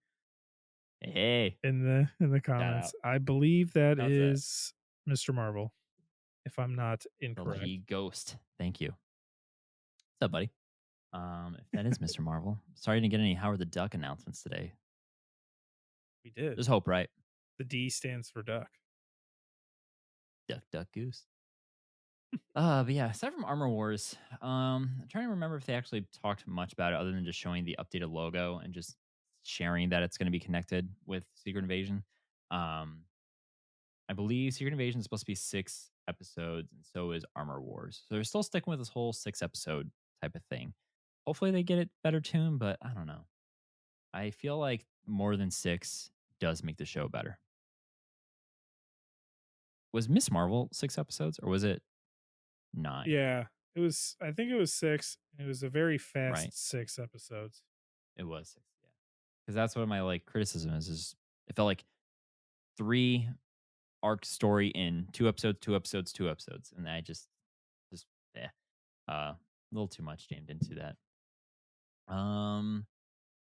hey, in the shout out. comments. I believe that How's that? is Mr. Marvel, if I'm not The incorrect. League Ghost. Thank you. What's up, buddy? If that is Mr. Marvel, sorry you didn't get any Howard the Duck announcements today. We did. There's hope, right? The D stands for duck. Duck, duck, goose. But yeah, aside from Armor Wars, I'm trying to remember if they actually talked much about it other than just showing the updated logo and just sharing that it's going to be connected with Secret Invasion. Um, I believe Secret Invasion is supposed to be 6 episodes, and so is Armor Wars. So they're still sticking with this whole 6-episode type of thing. Hopefully they get it better tuned, but I don't know. I feel like more than 6 does make the show better. Was Miss Marvel 6 episodes or was it 9? Yeah, it was. I think it was 6. It was a very fast Right. 6 episodes. It was 6, yeah. Because that's what my like criticism is it felt like 3 arc story in 2 episodes, 2 episodes, 2 episodes, and I just yeah, a little too much jammed into that.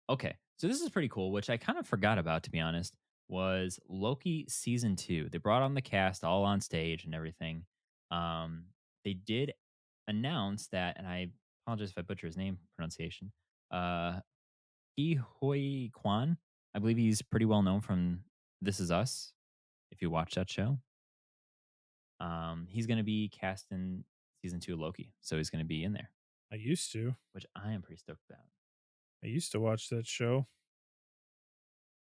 Okay, so this is pretty cool, which I kind of forgot about to be honest. Was Loki season 2? They brought on the cast all on stage and everything. They did announce that, and I apologize if I butcher his name pronunciation. Ke Huy Quan. I believe he's pretty well known from This Is Us. If you watch that show, he's going to be cast in season 2 of Loki, so he's going to be in there, I used to. which I am pretty stoked about. I used to watch that show.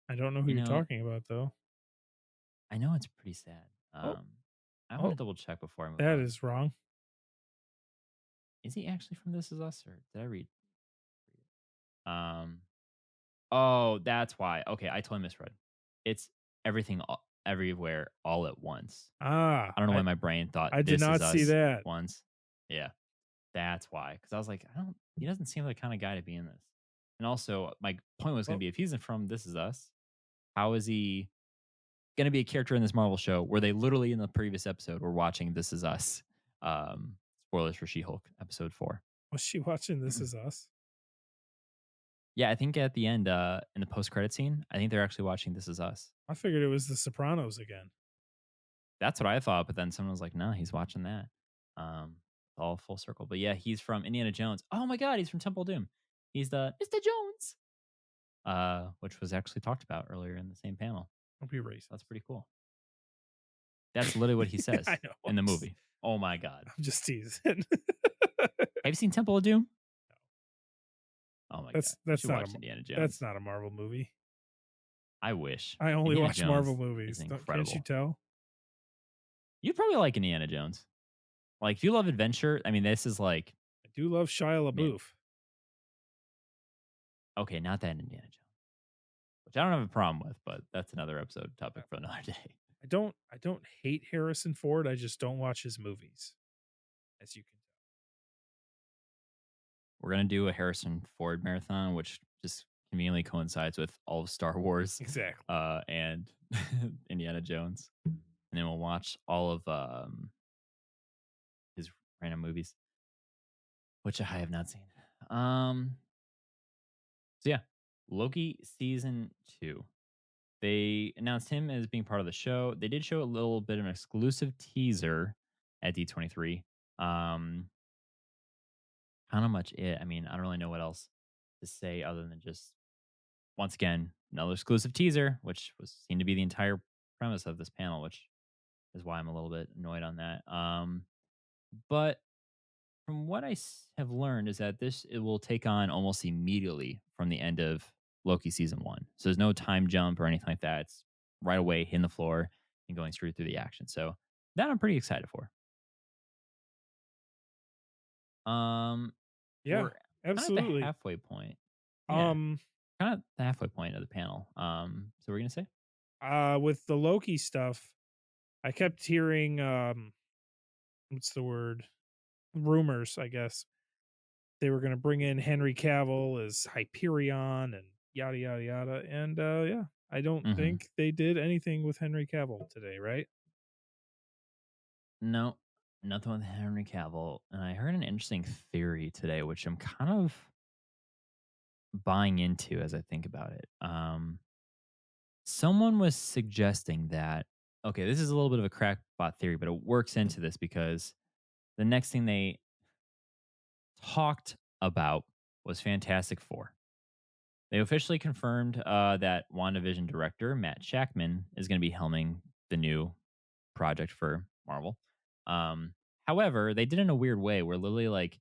I don't know who You you're know, talking about though. I know it's pretty sad. Oh, I want oh, to double check before I move that on. is wrong. Is he actually from This Is Us, or did I read? Um. Oh, that's why. Okay, I totally misread. It's everything, everywhere, all at once. Ah, I don't know why my brain thought I did This Is not see Us that. once. Yeah, that's why. Because I was like, I don't. He doesn't seem like the kind of guy to be in this. And also, my point was going Oh, to be, if he's from This Is Us, how is he going to be a character in this Marvel show where they literally in the previous episode were watching This Is Us? Spoilers for She-Hulk episode 4. was she watching This Is Us? Yeah, I think at the end, in the post-credit scene, I think they're actually watching This Is Us. I figured it was The Sopranos again. That's what I thought, but then someone was like, "No, he's watching that." All full circle. But yeah, he's from Indiana Jones. Oh my God, he's from Temple of Doom. He's the Mr. Jones, which was actually talked about earlier in the same panel. Don't be racist. That's pretty cool. That's literally what he says I know. in the movie. Oh my God. I'm just teasing. Have you seen Temple of Doom? Oh my God. That's You should not watch a, Indiana Jones. that's not a Marvel movie. I wish. I only Indiana watch Jones Marvel is movies. incredible. Can't you tell? You'd probably like Indiana Jones. Like, if you love adventure, I mean, this is like, I do love Shia man, LaBeouf. okay, not that Indiana Jones, which I don't have a problem with, but that's another episode topic for another day. I don't hate Harrison Ford. I just don't watch his movies, as you can tell. We're gonna do a Harrison Ford marathon, which just conveniently coincides with all of Star Wars, Exactly. and Indiana Jones, and then we'll watch all of his random movies, which I have not seen. So yeah, Loki season 2. They announced him as being part of the show. They did show a little bit of an exclusive teaser at D23. Kind of much it. I mean, I don't really know what else to say other than just, once again, another exclusive teaser, which was seemed to be the entire premise of this panel, which is why I'm a little bit annoyed on that. But from what I have learned is that it will take on almost immediately from the end of Loki season 1. So there's no time jump or anything like that. It's right away hitting the floor and going straight through the action. So that I'm pretty excited for. Yeah, We're absolutely. kind of at the halfway point. Yeah, kind of the halfway point of the panel. So we're gonna say, with the Loki stuff, I kept hearing what's the word? Rumors, I guess. They were going to bring in Henry Cavill as Hyperion and yada yada yada. And yeah, I don't think they did anything with Henry Cavill today, right? no, nothing with Henry Cavill. And I heard an interesting theory today, which I'm kind of buying into as I think about it. Someone was suggesting that, okay, this is a little bit of a crackpot theory, but it works into this because the next thing they talked about was Fantastic Four. They officially confirmed that WandaVision director Matt Shackman is going to be helming the new project for Marvel. Um, However, they did it in a weird way where literally like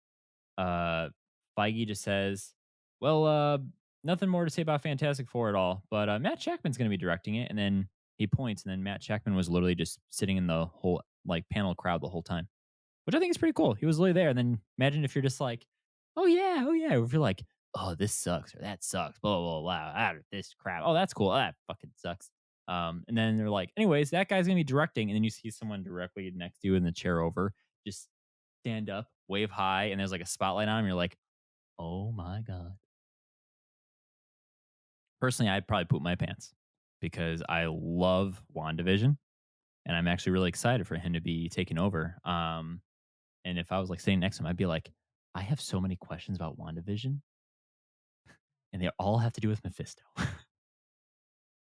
uh, Feige just says, "Well, nothing more to say about Fantastic Four at all, but Matt Shackman's going to be directing it." And then he points, and then Matt Shackman was literally just sitting in the whole like panel crowd the whole time, which I think is pretty cool. He was literally there. And then imagine if you're just like, oh yeah. Or if you're like, oh, this sucks or that sucks, blah, blah, blah, this crap. Oh, that's cool. That fucking sucks. And then they're like, anyways, that guy's going to be directing. And then you see someone directly next to you in the chair over, just stand up, wave high, and there's like a spotlight on him. You're like, oh my God. Personally, I'd probably poop my pants because I love WandaVision and I'm actually really excited for him to be taking over. And if I was like sitting next to him, I'd be like, I have so many questions about WandaVision, and they all have to do with Mephisto. I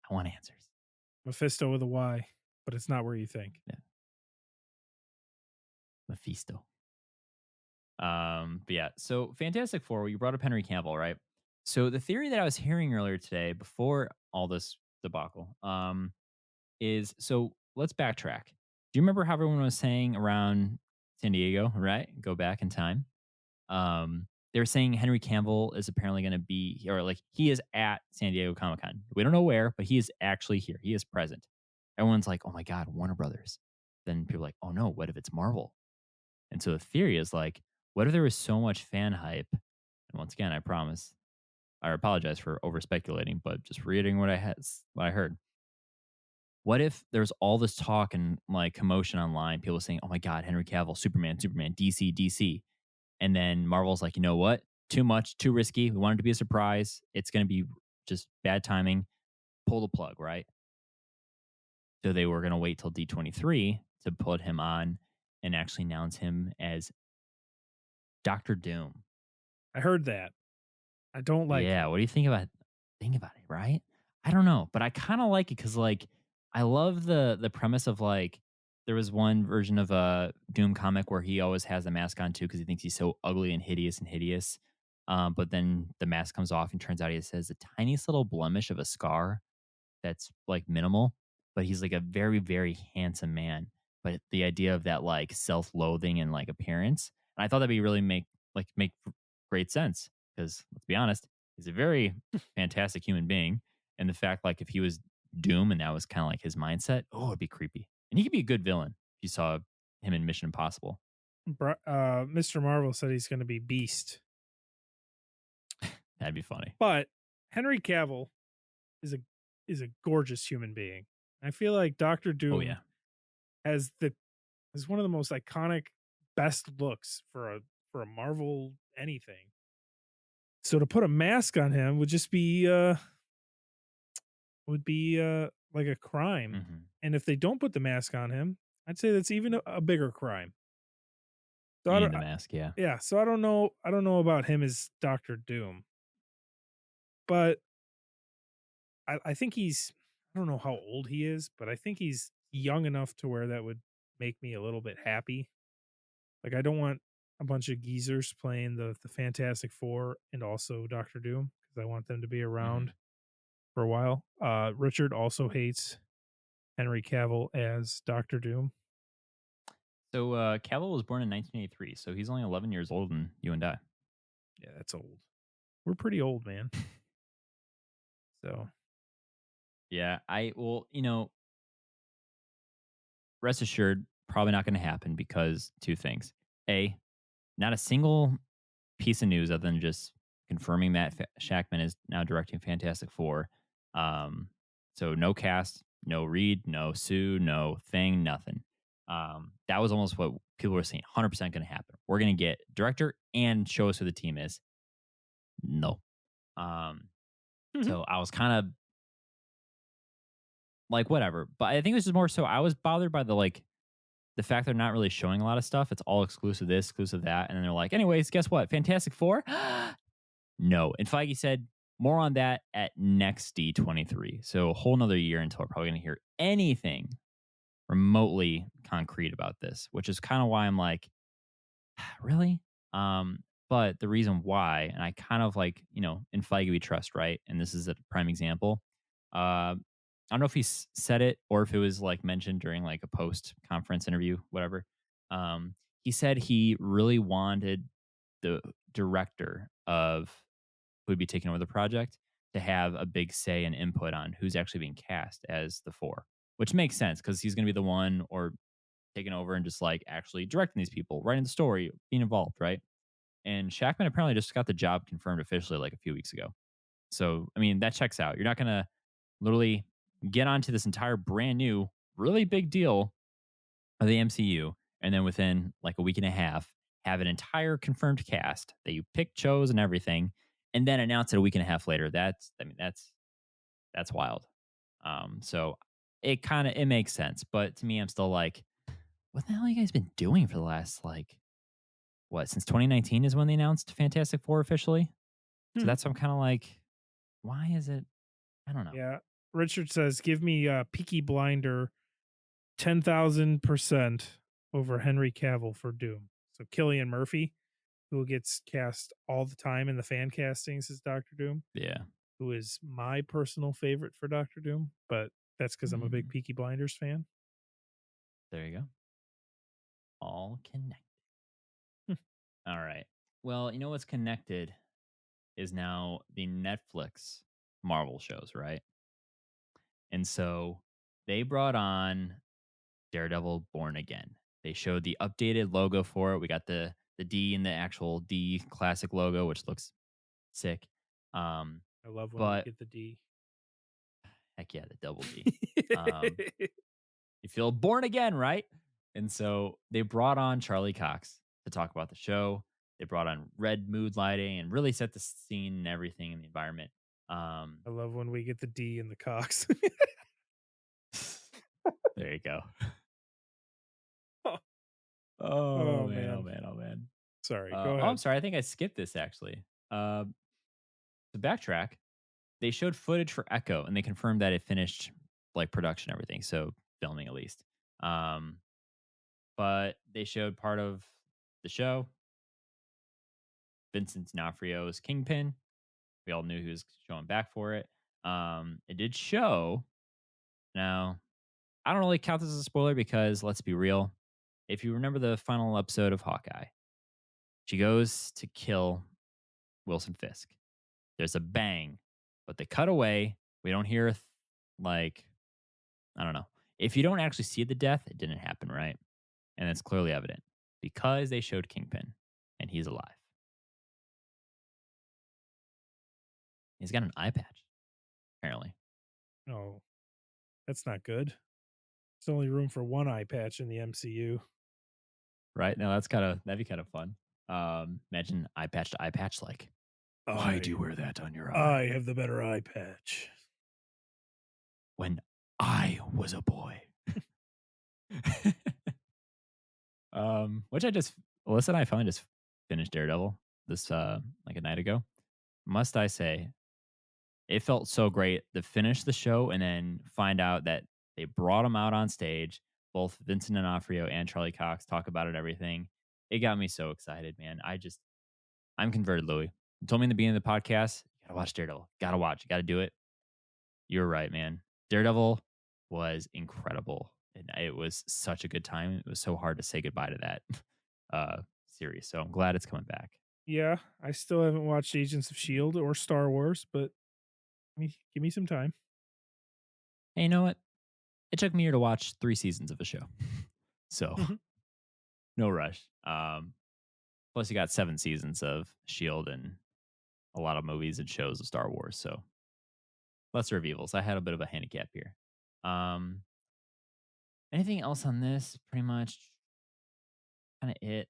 want answers. Mephisto with a Y, but it's not where you think. Yeah. Mephisto. But yeah, so Fantastic Four, you brought up Henry Cavill, right? So the theory that I was hearing earlier today, before all this debacle, is so let's backtrack. Do you remember how everyone was saying around San Diego, right? Go back in time. They were saying Henry Cavill is apparently going to be, or like he is at San Diego Comic Con. We don't know where, but he is actually here. He is present. Everyone's like, oh my God, Warner Brothers. Then people are like, oh no, what if it's Marvel? And so the theory is like, what if there was so much fan hype? And once again, I apologize for over speculating, but just reading what I heard. What if there's all this talk and like commotion online, people saying, oh my God, Henry Cavill, Superman, DC, DC. And then Marvel's like, you know what? Too much, too risky. We want it to be a surprise. It's going to be just bad timing. Pull the plug, right? So they were going to wait till D23 to put him on and actually announce him as Doctor Doom. I heard that. I don't like Yeah, it. what do you think about it, right? I don't know, but I kind of like it cuz like I love the premise of like there was one version of a Doom comic where he always has the mask on too cuz he thinks he's so ugly and hideous. But then the mask comes off and turns out he says the tiniest little blemish of a scar that's like minimal, but he's like a very, very handsome man. But the idea of that like self-loathing and like appearance, and I thought that'd be really make great sense because let's be honest, he's a very fantastic human being, and the fact like if he was Doom and that was kind of like his mindset, oh, it'd be creepy, and he could be a good villain if you saw him in Mission Impossible. Mr. Marvel said he's going to be Beast. That'd be funny. But Henry Cavill is a gorgeous human being. I feel like Doctor Doom Oh yeah, has is one of the most iconic best looks for a Marvel anything. So to put a mask on him would just be like a crime. mm-hmm. And if they don't put the mask on him, I'd say that's even a bigger crime. So You need the mask, yeah. yeah, so I don't know about him as Doctor Doom. But I think I don't know how old he is, but I think he's young enough to where that would make me a little bit happy. Like I don't want a bunch of geezers playing the Fantastic Four and also Doctor Doom because I want them to be around for a while. Richard also hates Henry Cavill as Doctor Doom. So Cavill was born in 1983, so he's only 11 years older than you and I. Yeah, that's old. We're pretty old, man. So Yeah, rest assured, probably not going to happen because two things. A, not a single piece of news other than just confirming that Shackman is now directing Fantastic Four. So no cast, no Reed, no Sue, no thing, nothing. That was almost what people were saying. 100% going to happen. We're going to get director and show us who the team is. No. So I was kind of like whatever, but I think this is more so I was bothered by the like the fact they're not really showing a lot of stuff, it's all exclusive this, exclusive that. And then they're like, anyways, guess what? Fantastic Four? No. And Feige said more on that at next D23. So a whole nother year until we're probably going to hear anything remotely concrete about this, which is kind of why I'm like, really? But the reason why, and I kind of like, in Feige we trust, right? And this is a prime example. I don't know if he said it or if it was like mentioned during like a post conference interview, whatever. He said he really wanted the director of who would be taking over the project to have a big say and input on who's actually being cast as the four, which makes sense because he's going to be the one or taking over and just like actually directing these people, writing the story, being involved, right? And Shackman apparently just got the job confirmed officially like a few weeks ago. So, I mean, that checks out. You're not going to literally get onto this entire brand new, really big deal of the MCU. And then within like a week and a half, have an entire confirmed cast that you picked, chose, and everything, and then announce it a week and a half later. That's wild. So it makes sense. But to me, I'm still like, what the hell have you guys been doing for the last like since 2019 is when they announced Fantastic Four officially. So that's why I'm kind of like, why is it? I don't know. Yeah. Richard says, give me Peaky Blinder 10,000% over Henry Cavill for Doom. So Cillian Murphy, who gets cast all the time in the fan castings as Doctor Doom. Yeah. Who is my personal favorite for Doctor Doom, but that's because I'm a big Peaky Blinders fan. There you go. All connected. All right. Well, you know what's connected is now the Netflix Marvel shows, right? And so they brought on Daredevil Born Again. They showed the updated logo for it. We got the D and the actual D classic logo, which looks sick. I love when we get the D. Heck yeah, the double D. You feel born again, right? And so they brought on Charlie Cox to talk about the show. They brought on red mood lighting and really set the scene and everything in the environment. I love when we get the D and the Cox. There you go. Oh. Oh man. Sorry, go ahead. Oh, I'm sorry. I think I skipped this actually. To backtrack, they showed footage for Echo and they confirmed that it finished like production, everything. So filming at least. But they showed part of the show. Vincent D'Onofrio's Kingpin. We all knew he was showing back for it. It did show. Now, I don't really count this as a spoiler because let's be real. If you remember the final episode of Hawkeye, she goes to kill Wilson Fisk. There's a bang, but they cut away. We don't hear I don't know. If you don't actually see the death, it didn't happen, right? And it's clearly evident because they showed Kingpin and he's alive. He's got an eye patch, apparently. Oh, that's not good. There's only room for one eye patch in the MCU. Right? No, that'd be kind of fun. Imagine eye patch to eye patch, like, why do you wear that on your eye? I have the better eye patch. When I was a boy. Which Alyssa and I finally just finished Daredevil this like a night ago. Must I say, it felt so great to finish the show and then find out that they brought him out on stage. Both Vincent D'Onofrio and Charlie Cox talk about it and everything. It got me so excited, man. I'm converted, Louis. You told me in the beginning of the podcast, you gotta watch Daredevil. Gotta watch. You gotta do it. You're right, man. Daredevil was incredible. And it was such a good time. It was so hard to say goodbye to that series. So I'm glad it's coming back. Yeah, I still haven't watched Agents of S.H.I.E.L.D. or Star Wars, but give me some time. Hey, you know what? It took me a year to watch 3 seasons of a show. So no rush. Plus you got 7 seasons of S.H.I.E.L.D. and a lot of movies and shows of Star Wars. So lesser of evils. I had a bit of a handicap here. Anything else on this? Pretty much kind of it.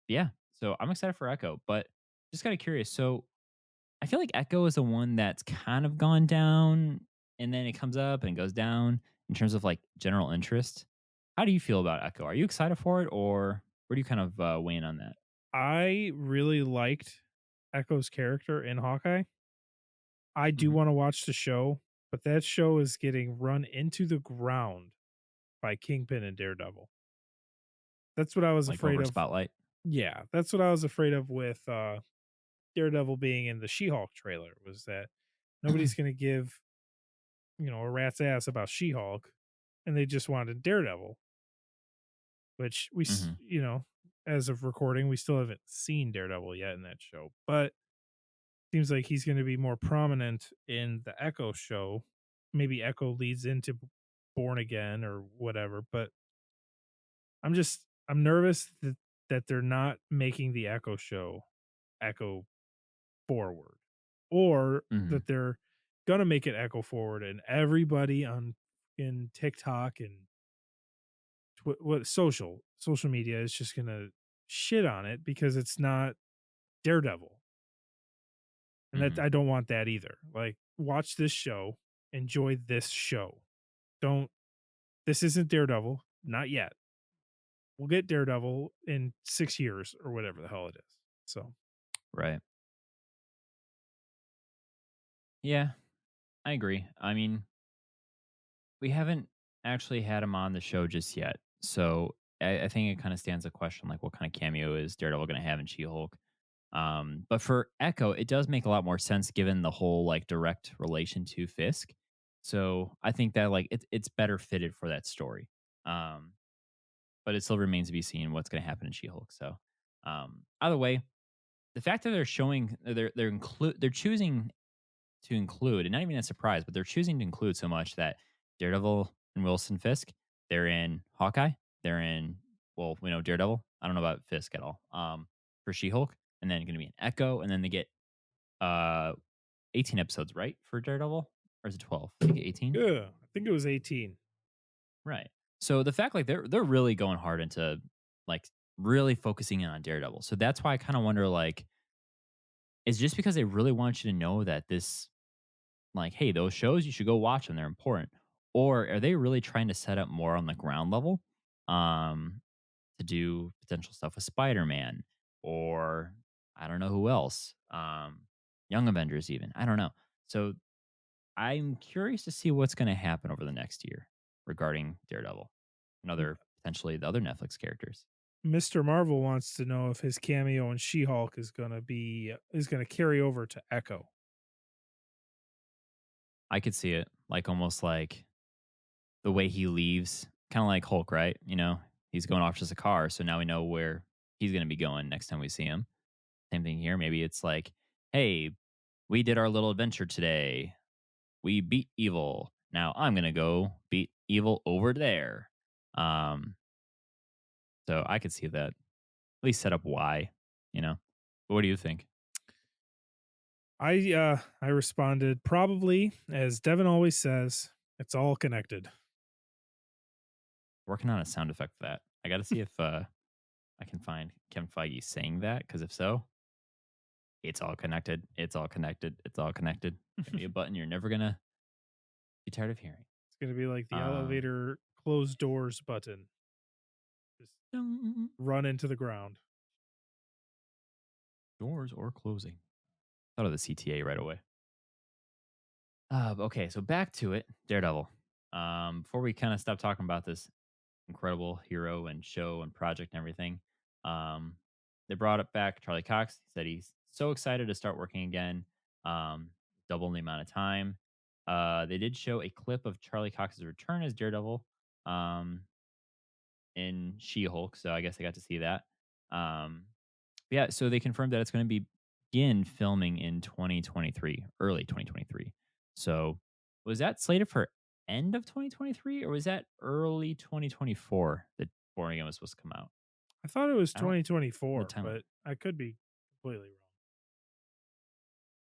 Yeah. So I'm excited for Echo, but just kind of curious. So I feel like Echo is the one that's kind of gone down and then it comes up and goes down in terms of like general interest. How do you feel about Echo? Are you excited for it, or where do you kind of weigh in on that? I really liked Echo's character in Hawkeye. I do Hmm. want to watch the show, but that show is getting run into the ground by Kingpin and Daredevil. That's what I was Like afraid over of. Spotlight? Yeah, that's what I was afraid of with Daredevil being in the She-Hulk trailer, was that nobody's going to give, a rat's ass about She-Hulk, and they just wanted Daredevil, which Hmm. as of recording, we still haven't seen Daredevil yet in that show, but seems like he's going to be more prominent in the Echo show. Maybe Echo leads into Born Again or whatever, but I'm nervous that they're not making the Echo show Echo forward, or Hmm. that they're gonna make it Echo forward, and everybody on in TikTok and what social media is just gonna shit on it because it's not Daredevil, and that Hmm. I don't want that either. Like, watch this show, enjoy this show. Don't This isn't Daredevil, not yet. We'll get Daredevil in 6 years or whatever the hell it is. So Right. Yeah, I agree. I mean, we haven't actually had him on the show just yet. So I think it kind of stands a question like what kind of cameo is Daredevil going to have in She Hulk? But for Echo, it does make a lot more sense given the whole like direct relation to Fisk. So I think that like it's better fitted for that story. Um, but it still remains to be seen what's going to happen in She Hulk. So either way, the fact that they're showing they're choosing to include, and not even a surprise, but they're choosing to include so much that Daredevil and Wilson Fisk, they're in Hawkeye, they're in, well, we know Daredevil. I don't know about Fisk at all. For She Hulk, and then going to be an Echo, and then they get uh 18 episodes, right, for Daredevil, or is it 12? I think 18. yeah, I think it was 18. Right. So the fact like they're really going hard into like really focusing in on Daredevil. So that's why I kind of wonder like, is just because they really want you to know that this like, hey, those shows you should go watch them. They're important. Or are they really trying to set up more on the ground level um, to do potential stuff with Spider Man or I don't know who else, Young Avengers, even? I don't know. So I'm curious to see what's going to happen over the next year regarding Daredevil and other potentially the other Netflix characters. Mr. Marvel wants to know if his cameo in She-Hulk is gonna carry over to Echo. I could see it like almost like the way he leaves, kind of like Hulk, right? You know, he's going off just a car, so now we know where he's going to be going next time we see him. Same thing here. Maybe it's like, hey, we did our little adventure today. We beat evil. Now I'm going to go beat evil over there. Um, so I could see that at least set up why, you know. But what do you think? I responded probably, as Devin always says, it's all connected. Working on a sound effect for that. I got to see if I can find Kevin Feige saying that because if so, it's all connected. It's all connected. It's all connected. Gonna be a button you're never gonna be tired of hearing. It's gonna be like the Um, elevator closed doors button. Just dun, run into the ground. doors or closing. Thought of the CTA right away. Okay, so back to it. Daredevil. Before we kind of stop talking about this incredible hero and show and project and everything, um, they brought it back Charlie Cox. He said he's so excited to start working again. Um, double the amount of time. They did show a clip of Charlie Cox's return as Daredevil. Um, in She-Hulk, so I guess I got to see that. Um, yeah, so they confirmed that it's going to begin filming in 2023, early 2023. So was that slated for end of 2023 or was that early 2024 that Born Again was supposed to come out? I thought it was I don't the 2024, timeline. but I could be completely wrong.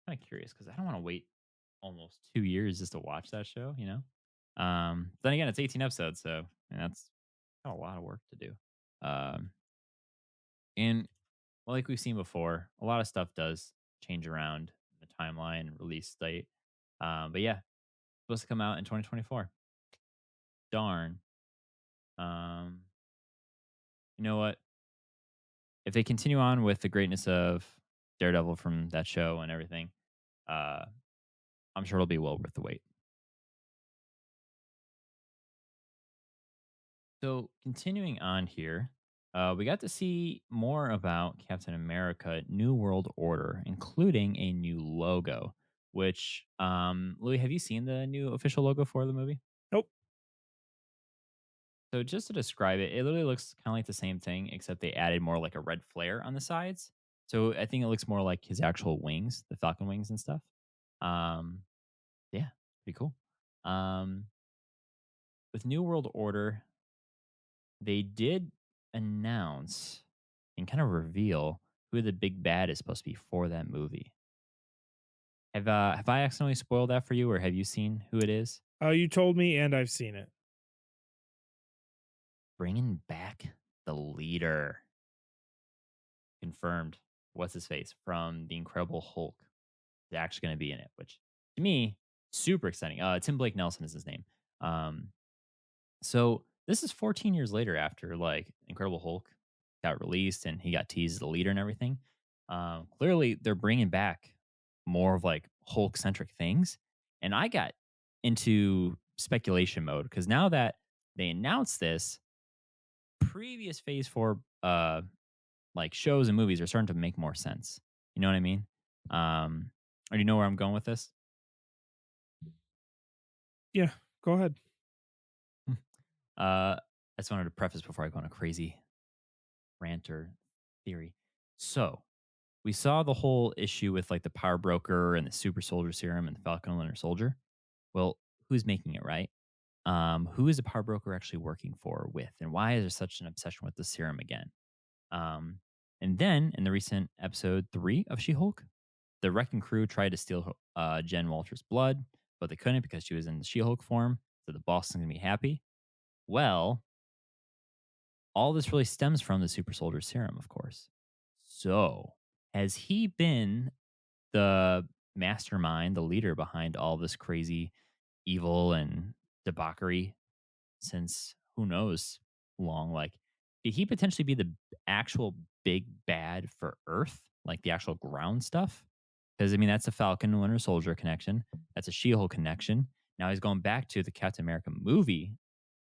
Kind of curious because I don't want to wait almost 2 years just to watch that show. You know. Then again, it's 18 episodes, so that's a lot of work to do. Um, and well, like we've seen before, a lot of stuff does change around the timeline and release date. But yeah, supposed to come out in 2024. Darn. Um, you know what? If they continue on with the greatness of Daredevil from that show and everything, uh, I'm sure it'll be well worth the wait. So, continuing on here, we got to see more about Captain America New World Order, including a new logo. Which, Louis, have you seen the new official logo for the movie? Nope. So, just to describe it, it literally looks kind of like the same thing, except they added more like a red flare on the sides. So, I think it looks more like his actual wings, the Falcon wings and stuff. Um, yeah, pretty cool. Um, with New World Order, they did announce and kind of reveal who the big bad is supposed to be for that movie. Have I accidentally spoiled that for you, or have you seen who it is? You told me, and I've seen it. Bringing back the leader, confirmed. What's his face from the Incredible Hulk is actually going to be in it, which to me super exciting. Tim Blake Nelson is his name. Um, So this is 14 years later after like Incredible Hulk got released and he got teased as the leader and everything. Clearly, they're bringing back more of like Hulk centric things, and I got into speculation mode because now that they announced this, previous Phase Four like shows and movies are starting to make more sense. You know what I mean? Or do you know where I'm going with this? Yeah, go ahead. I just wanted to preface before I go on a crazy rant or theory. So we saw the whole issue with like the power broker and the super soldier serum and the Falcon and Winter Soldier. Well, who's making it, right? Who is the power broker actually working for with, and why is there such an obsession with the serum again? Um, and then in the recent episode 3 of She-Hulk, the Wrecking Crew tried to steal Jen Walter's blood, but they couldn't because she was in the She-Hulk form. So the boss is going to be happy. Well, all this really stems from the super soldier serum, of course. So, has he been the mastermind, the leader behind all this crazy evil and debauchery since who knows long? Like, did he potentially be the actual big bad for Earth, like the actual ground stuff? Because I mean, that's a Falcon and Winter Soldier connection. That's a She-Hulk connection. Now he's going back to the Captain America movie,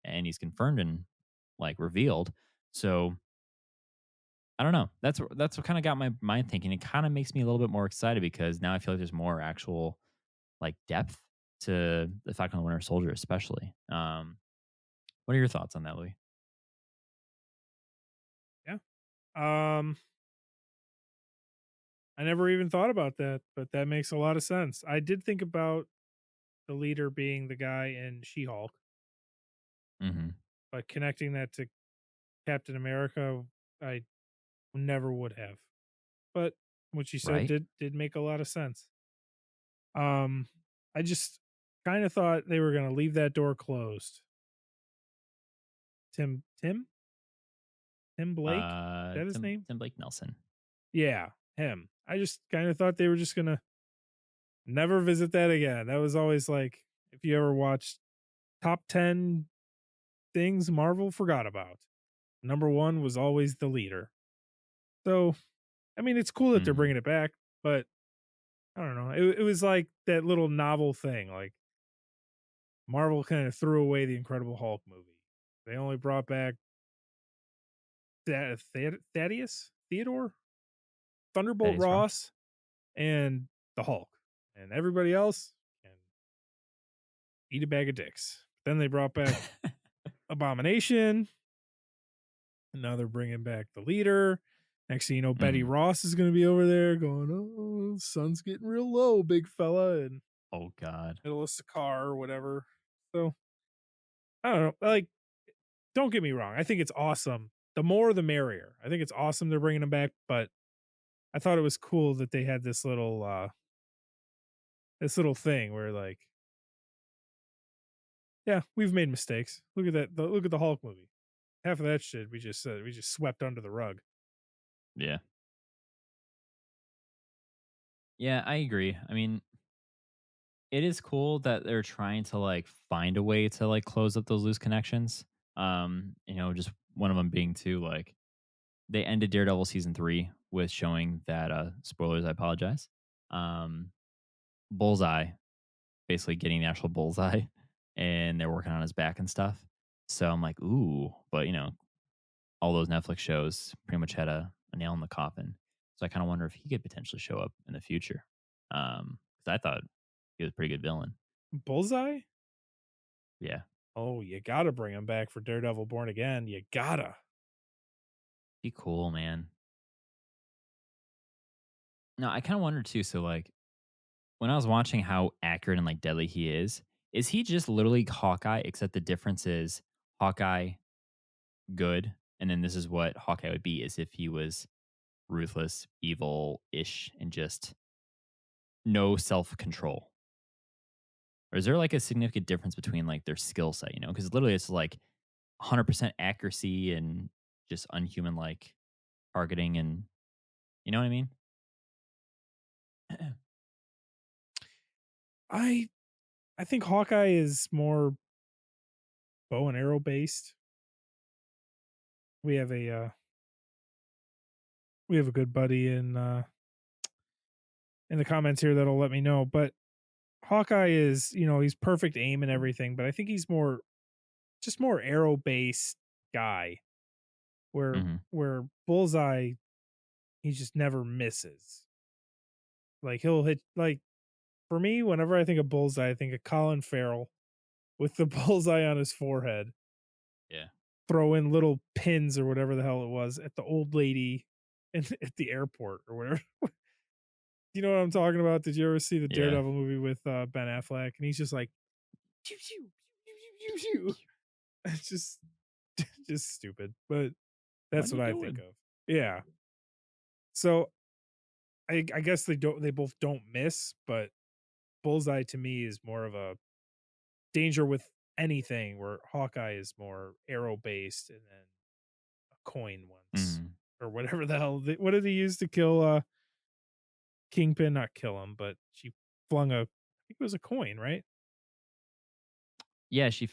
and he's confirmed and like revealed. So I don't know. That's what kind of got my mind thinking. It kind of makes me a little bit more excited because now I feel like there's more actual like depth to the Falcon and Winter Soldier, especially. What are your thoughts on that, Louis? Yeah. Um, I never even thought about that, but that makes a lot of sense. I did think about the leader being the guy in She-Hulk, Mm-hmm. but connecting that to Captain America, I never would have. But what you said Right? did make a lot of sense. Um, I just kind of thought they were going to leave that door closed. Tim Blake? Is that his name? Tim Blake Nelson. Yeah, him. I just kind of thought they were just going to never visit that again. That was always like, if you ever watched top 10 things Marvel forgot about, number one was always the leader. So, I mean, it's cool that they're Mm-hmm. bringing it back, but I don't know. It was like that little novel thing. Like Marvel kind of threw away the Incredible Hulk movie. They only brought back Thaddeus, Theodore, That Thunderbolt is wrong. Ross, and the Hulk, and everybody else can eat a bag of dicks. Then they brought back Abomination, and now they're bringing back the leader. Next thing you know, Betty Mhm. Ross is going to be over there going, "Oh, sun's getting real low, big fella," and Oh God. middle of Sakaar or whatever. So I don't know. Like, don't get me wrong. I think it's awesome. The more, the merrier. I think it's awesome they're bringing them back, but I thought it was cool that they had this little thing where like, yeah, we've made mistakes. Look at that. Look at the Hulk movie. Half of that shit we just swept under the rug. Yeah. Yeah, I agree. I mean, it is cool that they're trying to like find a way to like close up those loose connections. Just one of them being too like they ended Daredevil season 3 with showing that spoilers, I apologize. Um Bullseye basically getting the actual bullseye and they're working on his back and stuff. So I'm like, ooh, but all those Netflix shows pretty much had a nail in the coffin. So I kind of wonder if he could potentially show up in the future. Because I thought he was a pretty good villain. Bullseye? Yeah, Oh, you gotta bring him back for Daredevil Born Again. You gotta. be cool, man. No, I kind of wonder too. So like when I was watching how accurate and like deadly he is he just literally Hawkeye? Except the difference is Hawkeye good, and then this is what Hawkeye would be is if he was ruthless, evil ish, and just no self control. Or is there like a significant difference between like their skill set? Because literally it's like 100% accuracy and just unhuman like targeting, and you know what I mean? I I think Hawkeye is more bow and arrow based. We have a good buddy in the comments here that'll let me know, but Hawkeye is, he's perfect aim and everything, but I think he's more arrow based guy where Hmm. Bullseye he just never misses. Like he'll hit like for me, whenever I think of Bullseye, I think of Colin Farrell with the bullseye on his forehead, Yeah. throw in little pins or whatever the hell it was at the old lady at the airport or whatever. You know what I'm talking about? Did you ever see the Yeah. Daredevil movie with Ben Affleck? And he's just like, pew, pew, pew, pew, pew, pew. It's just stupid, but What that's are what you I think doing? of. Yeah. So I guess they both don't miss, but Bullseye to me is more of a danger with anything, where Hawkeye is more arrow based, and then a coin once Hmm. or whatever the hell. What did he use to kill Kingpin? Not kill him, but she flung I think it was a coin, right? Yeah, she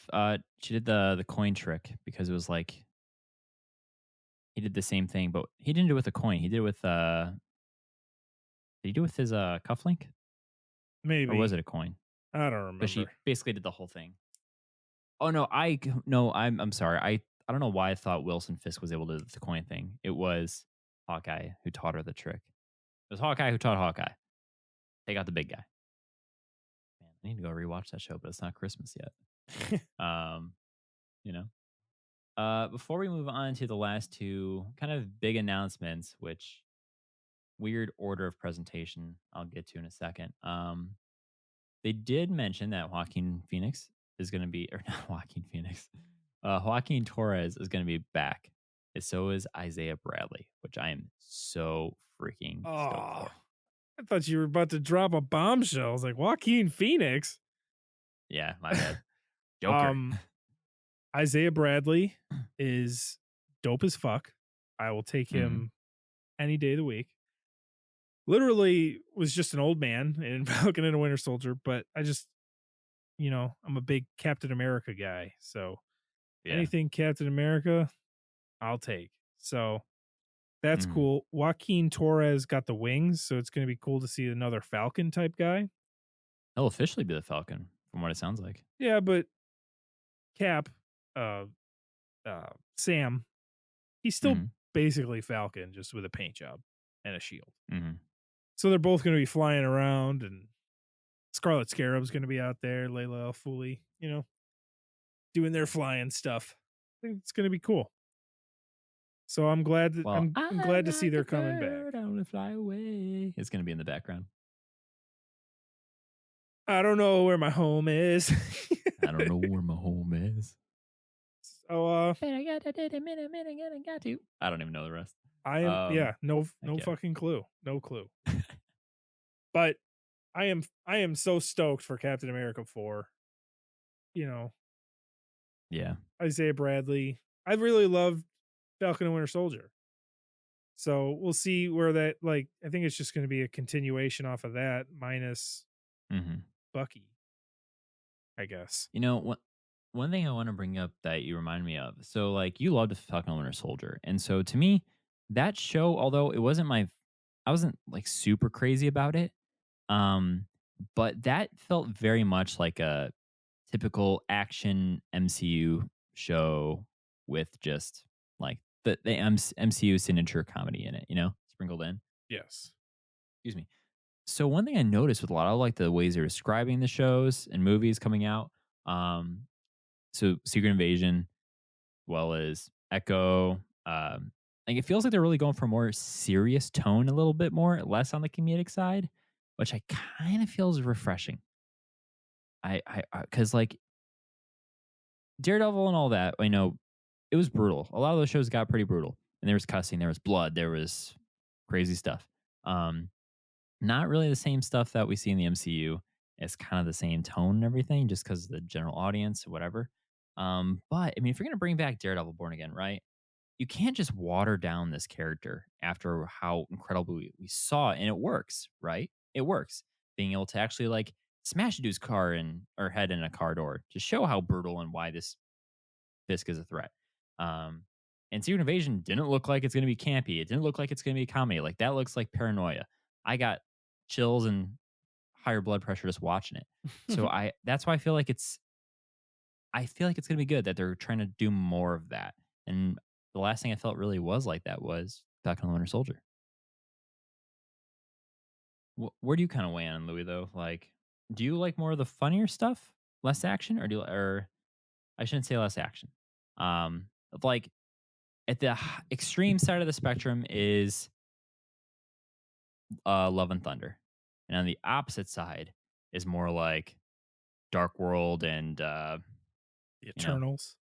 did the coin trick because it was like he did the same thing, but he didn't do it with a coin. He did it with did he do it with his cufflink? Or was Maybe. it a coin? I don't But she remember. basically did the whole thing. Oh no, no, I'm sorry. I don't know why I thought Wilson Fisk was able to do the coin thing. It was Hawkeye who taught her the trick. It was Hawkeye who taught Hawkeye. Take out the big guy. Man, I need to go rewatch that show, but it's not Christmas yet. Um, you know. Before we move on to the last two kind of big announcements, which weird order of presentation I'll get to in a second. They did mention that Joaquin Phoenix is going to be, or not Joaquin Phoenix, Joaquin Torres is going to be back. And so is Isaiah Bradley, which I am so freaking stoked Oh, for. I thought you were about to drop a bombshell. I was like, Joaquin Phoenix. Yeah, my bad. Joker. Um, Isaiah Bradley is dope as fuck. I will take Hmm. him any day of the week. Literally was just an old man in Falcon and a Winter Soldier, but I just, I'm a big Captain America guy. So Yeah. anything Captain America, I'll take. So that's Hmm. cool. Joaquin Torres got the wings, so it's going to be cool to see another Falcon type guy. He'll officially be the Falcon, from what it sounds like. Yeah, but Cap, uh, Sam, he's still Hmm. basically Falcon, just with a paint job and a shield. Hmm. So they're both going to be flying around, and Scarlet Scarab's going to be out there, Layla Al Fuli, doing their flying stuff. I think it's going to be cool. So I'm glad that Well, I'm I'm glad to see like a they're coming back. bird, I want to fly away. It's going to be in the background. I don't know where my home is. I don't know where my home is. So But I got to a minute, I got to. I don't even know the rest. I am no Heck yeah. fucking clue. No clue. But I am so stoked for Captain America 4. You know, Yeah. Isaiah Bradley. I really love Falcon and Winter Soldier. So we'll see where that, I think it's just going to be a continuation off of that minus Hmm. Bucky, I guess. You know what? one thing I want to bring up that you remind me of. So, like, you loved Falcon and Winter Soldier, and so to me, that show, although it wasn't I wasn't like super crazy about it. Um, but that felt very much like a typical action MCU show with just like the MCU signature comedy in it, sprinkled in. Yes. Excuse me. So one thing I noticed with a lot of like the ways they're describing the shows and movies coming out, um, so Secret Invasion, well as Echo, like it feels like they're really going for a more serious tone, a little bit more, less on the comedic side, which I kind of feels refreshing. Because like Daredevil and all that, I know it was brutal. A lot of those shows got pretty brutal, and there was cussing, there was blood, there was crazy stuff. Um, Not really the same stuff that we see in the MCU. It's kind of the same tone and everything, just because the general audience, whatever. But I mean, if you're gonna bring back Daredevil Born Again, right? You can't just water down this character after how incredible we saw it, and it works, right? It works. Being able to actually like smash a dude's car in or head in a car door to show how brutal and why this Fisk is a threat. Um, and Secret Invasion didn't look like it's going to be campy. It didn't look like it's going to be a comedy. Like that looks like paranoia. I got chills and higher blood pressure just watching it. So that's why I feel like it's going to be good that they're trying to do more of that. And the last thing I felt really was like that was Falcon and the Winter Soldier. Where do you kind of weigh on Louis though? Like, do you like more of the funnier stuff, less action, or I shouldn't say less action. Like at the extreme side of the spectrum is Love and Thunder, and on the opposite side is more like Dark World and The you know, Eternals.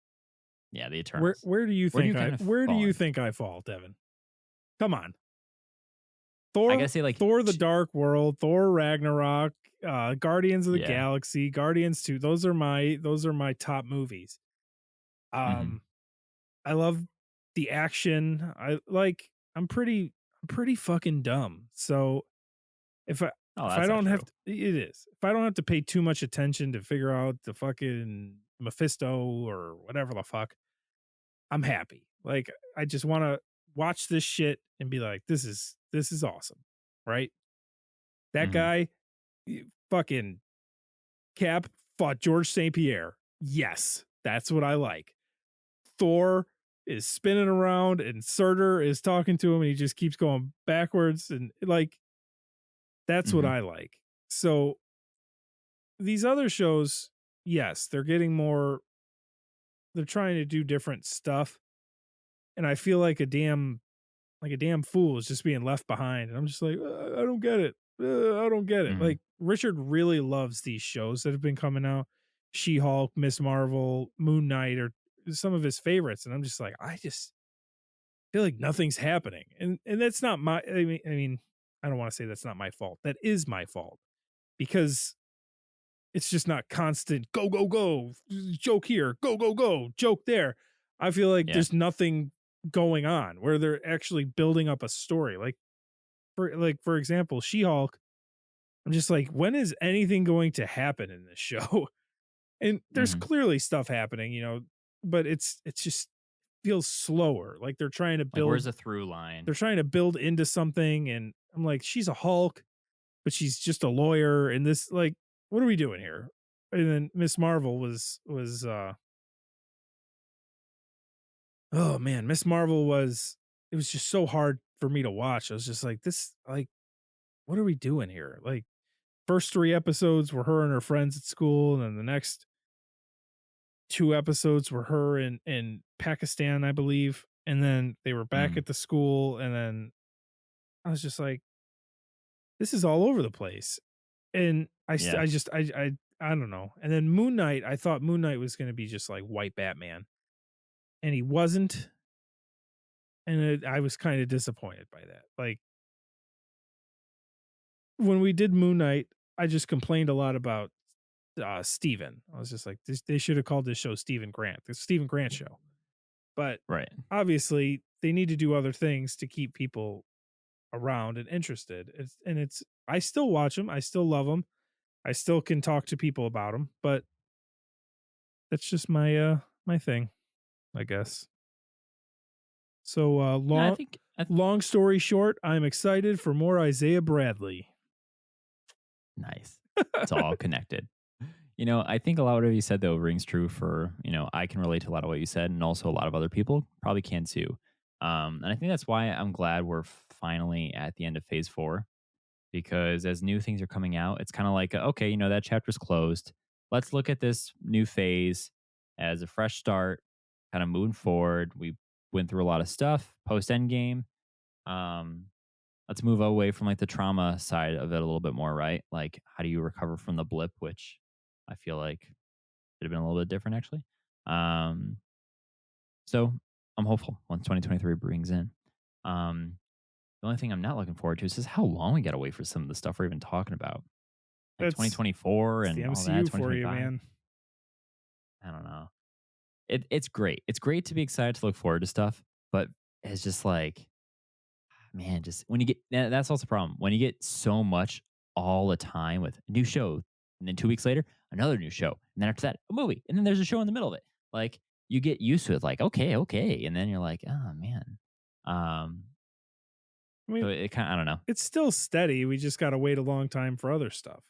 yeah, the Eternals. Where do you Where do think you kind of where do fall you in? think I fall, Devin? Come on. I gotta say, like, Thor the Dark World, Thor Ragnarok, Guardians of the yeah, Galaxy, Guardians 2. Those are my top movies. hmm Um I love the action. I'm pretty fucking dumb. So if I oh, if I that's not don't have true. to, it is. If I don't have to pay too much attention to figure out the fucking Mephisto or whatever the fuck, I'm happy. Like I just want to watch this shit and be like, this is awesome, right? That Hmm guy, fucking Cap fought George St. Pierre. Yes, that's what I like. Thor is spinning around and Surtur is talking to him and he just keeps going backwards and like that's what hmm I like. So these other shows, yes, they're trying to do different stuff and I feel like a damn fool is just being left behind and I'm just like I don't get it. I don't get it. hmm Like Richard really loves these shows that have been coming out. She-Hulk, Miss Marvel, Moon Knight are some of his favorites and I'm just like I just feel like nothing's happening. And that's not my I mean, I don't want to say that's not my fault. That is my fault because it's just not constant go go go joke here, go go go, joke there. I feel like yeah, there's nothing going on where they're actually building up a story. For example, She-Hulk, I'm just like when is anything going to happen in this show? And there's hmm clearly stuff happening, but it's just feels slower. Like like where's the through line? they're trying to build into something and I'm like she's a Hulk but she's just a lawyer and this like what are we doing here? And then Miss Marvel was oh man, Miss Marvel was it was just so hard for me to watch. I was just like this like what are we doing here? Like first 3 episodes were her and her friends at school and then the next 2 episodes were her in Pakistan, I believe. And then they were back Mm, at the school and then I was just like this is all over the place. And yeah, I just I don't know. And then Moon Knight, I thought Moon Knight was going to be just like white Batman, and he wasn't. And I was kind of disappointed by that. Like when we did Moon Knight, I just complained a lot about Steven. I was just like, they should have called this show Steven Grant, the Steven Grant show. But right. obviously, they need to do other things to keep people around and interested. I still watch them. I still love them. I still can talk to people about them, but That's just my thing, I guess. So Yeah, long story short, I'm excited for more Isaiah Bradley. nice. It's all connected. I think a lot of what you said though rings true for, I can relate to a lot of what you said and also a lot of other people probably can too. And I think that's why I'm glad we're finally at the end of phase 4 because as new things are coming out, it's kind of like, okay, that chapter's closed. Let's look at this new phase as a fresh start, kind of moving forward. We went through a lot of stuff post Endgame. Um, let's move away from like the trauma side of it a little bit more, right? Like, how do you recover from the blip, which I feel like should have been a little bit different actually. Um, so I'm hopeful once 2023 brings in. The only thing I'm not looking forward to is just how long we got to wait for some of the stuff we're even talking about, like That's 2024 it's the and all that, MCU for you, 2025. man. I don't know. It's great. It's great to be excited to look forward to stuff, but it's just like, man, just when you get that's also the problem. When you get so much all the time with a new show, and then 2 weeks later, another new show, and then after that, a movie, and then there's a show in the middle of it. Like you get used to it, like, okay, okay. And then you're like, oh man. Um, I so mean, it kind of I don't know. it's still steady. We just got to wait a long time for other stuff.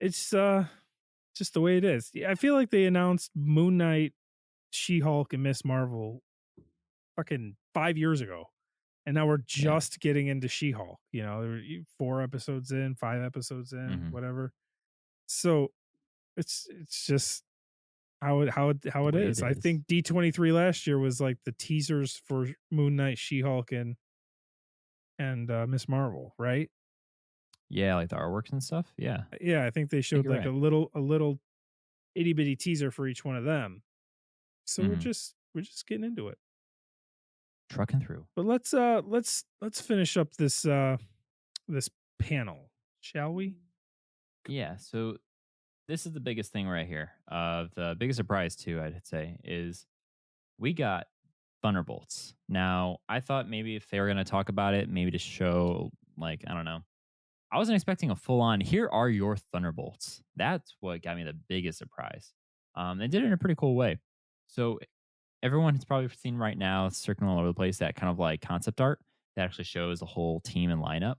It's just the way it is. Yeah, I feel like they announced Moon Knight, She-Hulk, and Miss Marvel fucking 5 years ago, and now we're Yeah. just getting into She-Hulk. There were 4 episodes in, 5 episodes in, Mhm. whatever. So it's just how The it way is. it I is. think D23 last year was like the teasers for Moon Knight, She-Hulk, and Miss Marvel, right? Yeah, like the artworks and stuff. Yeah, I Yeah, I think they think showed you're like right. a little itty bitty teaser for each one of them. So we're Mhm. just getting into it. Trucking through. But let's finish up this panel, shall we? Yeah. So this is the biggest thing right here. The biggest surprise too, I'd say, is we got Thunderbolts. Now, I thought maybe if they were going to talk about it, maybe to show, like, I don't know. I wasn't expecting a full on, here are your Thunderbolts. That's what got me the biggest surprise. They did it in a pretty cool way. So, everyone has probably seen right now, it's circling all over the place, that kind of like concept art that actually shows the whole team and lineup.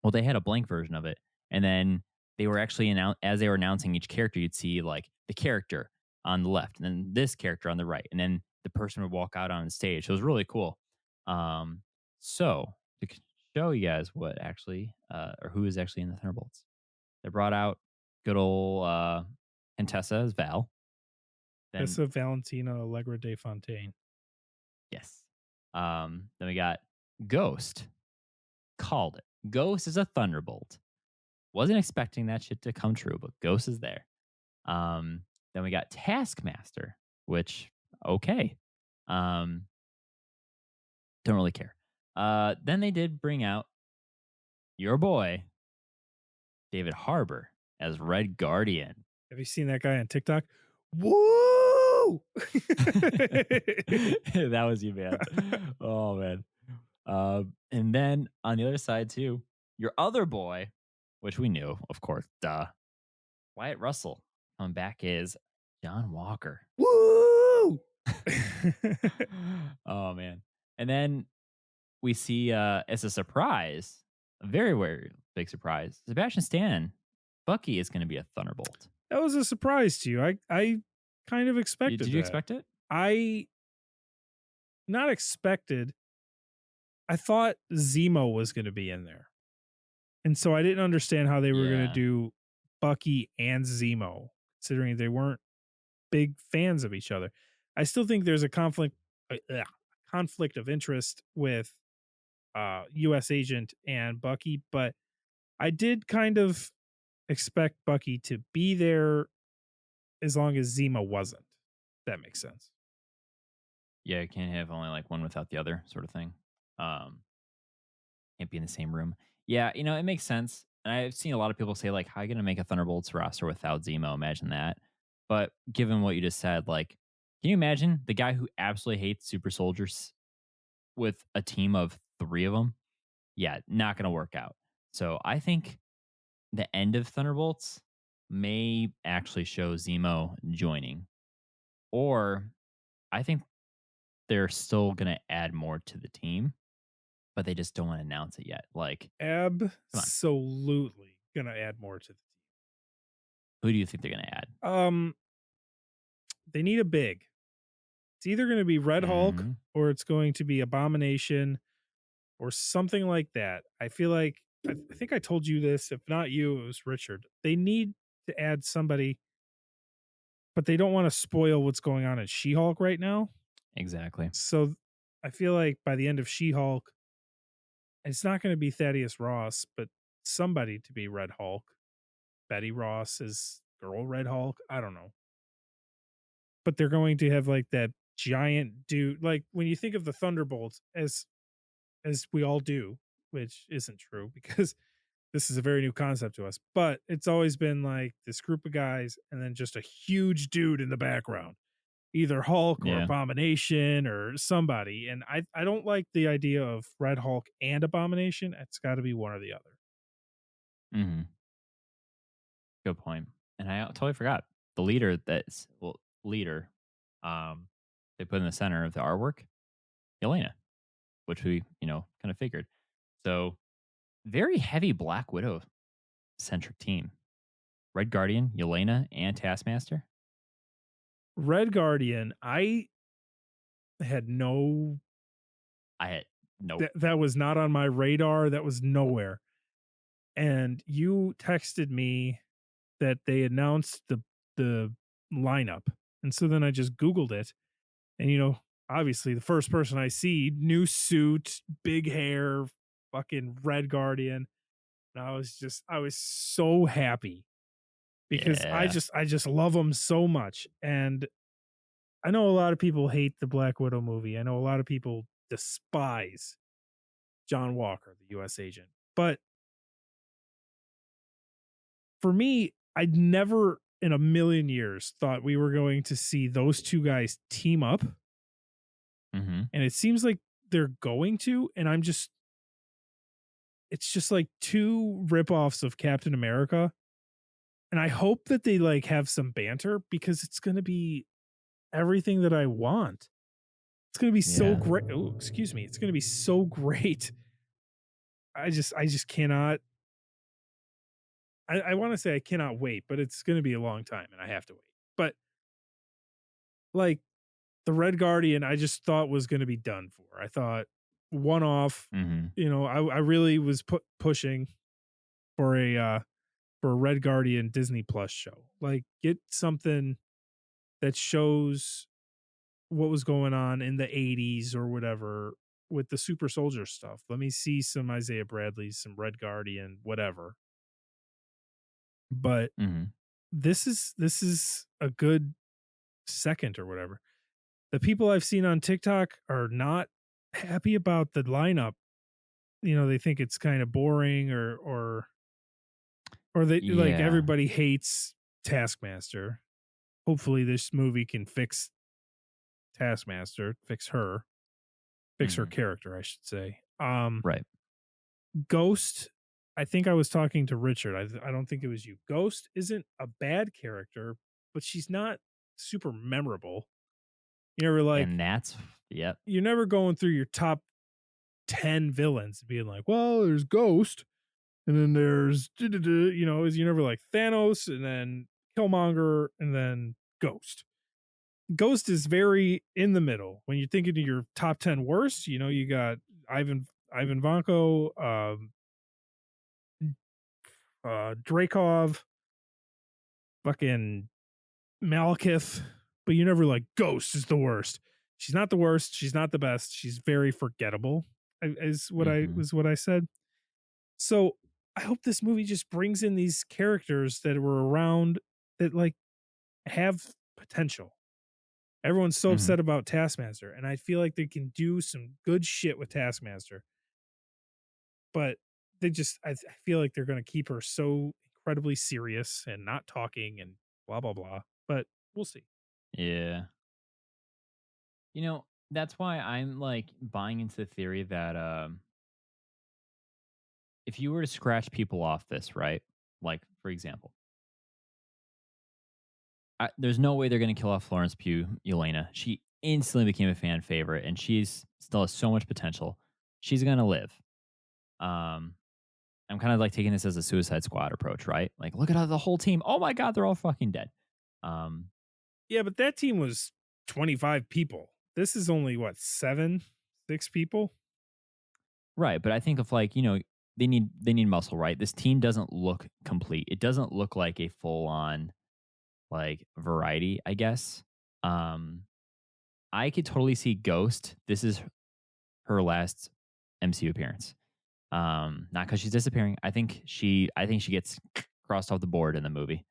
Well, they had a blank version of it, and then they were actually as they were announcing each character, you'd see like the character on the left, and then this character on the right, and then the person would walk out on the stage. It was really cool. Um, so to show you guys what actually, or who is actually in the Thunderbolts, they brought out good old Contessa as Val. Then Tessa Valentina Allegra de Fontaine. yes, then we got Ghost. Called it. Ghost is a Thunderbolt. Wasn't expecting that shit to come true, but Ghost is there. Then we got Taskmaster, which okay. Um, don't really care. Then they did bring out your boy, David Harbour, as Red Guardian. Have you seen that guy on TikTok? Woo! That was you, man. Oh man. And then on the other side too, your other boy, which we knew, of course, duh. Wyatt Russell coming back is John Walker. Woo! Oh man. And then we see as a surprise, a very, very big surprise, Sebastian Stan, Bucky is going to be a Thunderbolt. That was a surprise to you. I kind of Did expected you that. expect it? I not expected. I thought Zemo was going to be in there. And so I didn't understand how they were going to Yeah. do Bucky and Zemo, considering they weren't big fans of each other. I still think there's a conflict of interest with US Agent and Bucky, but I did kind of expect Bucky to be there as long as Zemo wasn't. That makes sense. Yeah, you can't have only like one without the other sort of thing. Um, can't be in the same room. Yeah, it makes sense. And I've seen a lot of people say, like, how are you going to make a Thunderbolts roster without Zemo? Imagine that. But given what you just said, like, can you imagine the guy who absolutely hates super soldiers with a team of 3 of them? Yeah, not going to work out. So I think the end of Thunderbolts, may actually show Zemo joining, or I think they're still going to add more to the team, but they just don't want to announce it yet. Like, come on, Absolutely gonna add more to the who do you think they're going to add? team. They need a big. It's either going to be Red Hulk Hmm. or it's going to be Abomination or something like that. I feel like I think I told you this. If not you, it was Richard. They need to add somebody, but they don't want to spoil what's going on in She-Hulk right now. Exactly. So I feel like by the end of She-Hulk, it's not going to be Thaddeus Ross, but somebody to be Red Hulk. Betty Ross is girl Red Hulk. I don't know. But they're going to have like that giant dude. Like when you think of the Thunderbolts, as we all do, which isn't true because this is a very new concept to us, but it's always been like this group of guys and then just a huge dude in the background, either Hulk or Yeah. Abomination or somebody. And I don't like the idea of Red Hulk and Abomination. It's got to be one or the other. Hmm. Good point. And I totally forgot the leader that's leader. Um, they put in the center of the artwork, Yelena, which we kind of figured. So very heavy Black Widow centric team. Red Guardian, Yelena, and Taskmaster. Red Guardian, I had no, I had nope. that was not on my radar. That was nowhere. And you texted me that they announced the lineup. And so then I just Googled it. And obviously the first person I see, new suit, big hair, fucking Red Guardian. And I was so happy because Yeah. I just love them so much. And I know a lot of people hate the Black Widow movie. I know a lot of people despise John Walker, the US agent. But for me, I'd never in a million years thought we were going to see those two guys team up. Hmm. And it seems like they're going to. And it's just like two ripoffs of Captain America. And I hope that they like have some banter because it's going to be everything that I want. It's going to be so Yeah. great. Oh, excuse me. It's going to be so great. I just cannot. I want to say I cannot wait, but it's going to be a long time and I have to wait. But like the Red Guardian, I just thought was going to be done for. I thought one off. Hmm. I really was pushing for a Red Guardian Disneyplus show. Like get something that shows what was going on in the 80s or whatever with the super soldier stuff. Let me see some Isaiah Bradley, some Red Guardian, whatever. But Hmm. this is a good second or whatever. The people I've seen on TikTok are not happy about the lineup. They think it's kind of boring or they like Yeah. everybody hates Taskmaster. Hopefully this movie can fix Taskmaster, fix her Hmm. character, I should say. Right. Ghost, I think I was talking to Richard. I don't think it was you. Ghost isn't a bad character, but she's not super memorable. You never And that's yep. you're never going through your top 10 villains being like, well, there's Ghost, and then there's is you're never like Thanos and then Killmonger and then Ghost. Ghost is very in the middle. When you're thinking of your top 10 worst, you got Ivan Vanko, Drakov, fucking Malekith, but you never like Ghost is the worst. She's not the worst. She's not the best. She's very forgettable. Is Hmm. what I said. So I hope this movie just brings in these characters that were around that like have potential. Everyone's so Hmm. upset about Taskmaster, and I feel like they can do some good shit with Taskmaster, but I feel like they're going to keep her so incredibly serious and not talking and blah blah blah. But we'll see. Yeah. That's why I'm like buying into the theory that if you were to scratch people off this, right? Like, for example, there's no way they're going to kill off Florence Pugh, Yelena. She instantly became a fan favorite, and she's still has so much potential. She's going to live. Um, I'm kind of like taking this as a Suicide Squad approach, right? Like, look at how the whole team. Oh my god, they're all fucking dead. Um, Yeah, but that team was 25 people. This is only what, 6 people? right, but I think of like they need muscle, right? This team doesn't look complete. It doesn't look like a full on like variety, I guess. Um, I could totally see Ghost. This is her last MCU appearance. Not because she's disappearing. I think she gets crossed off the board in the movie,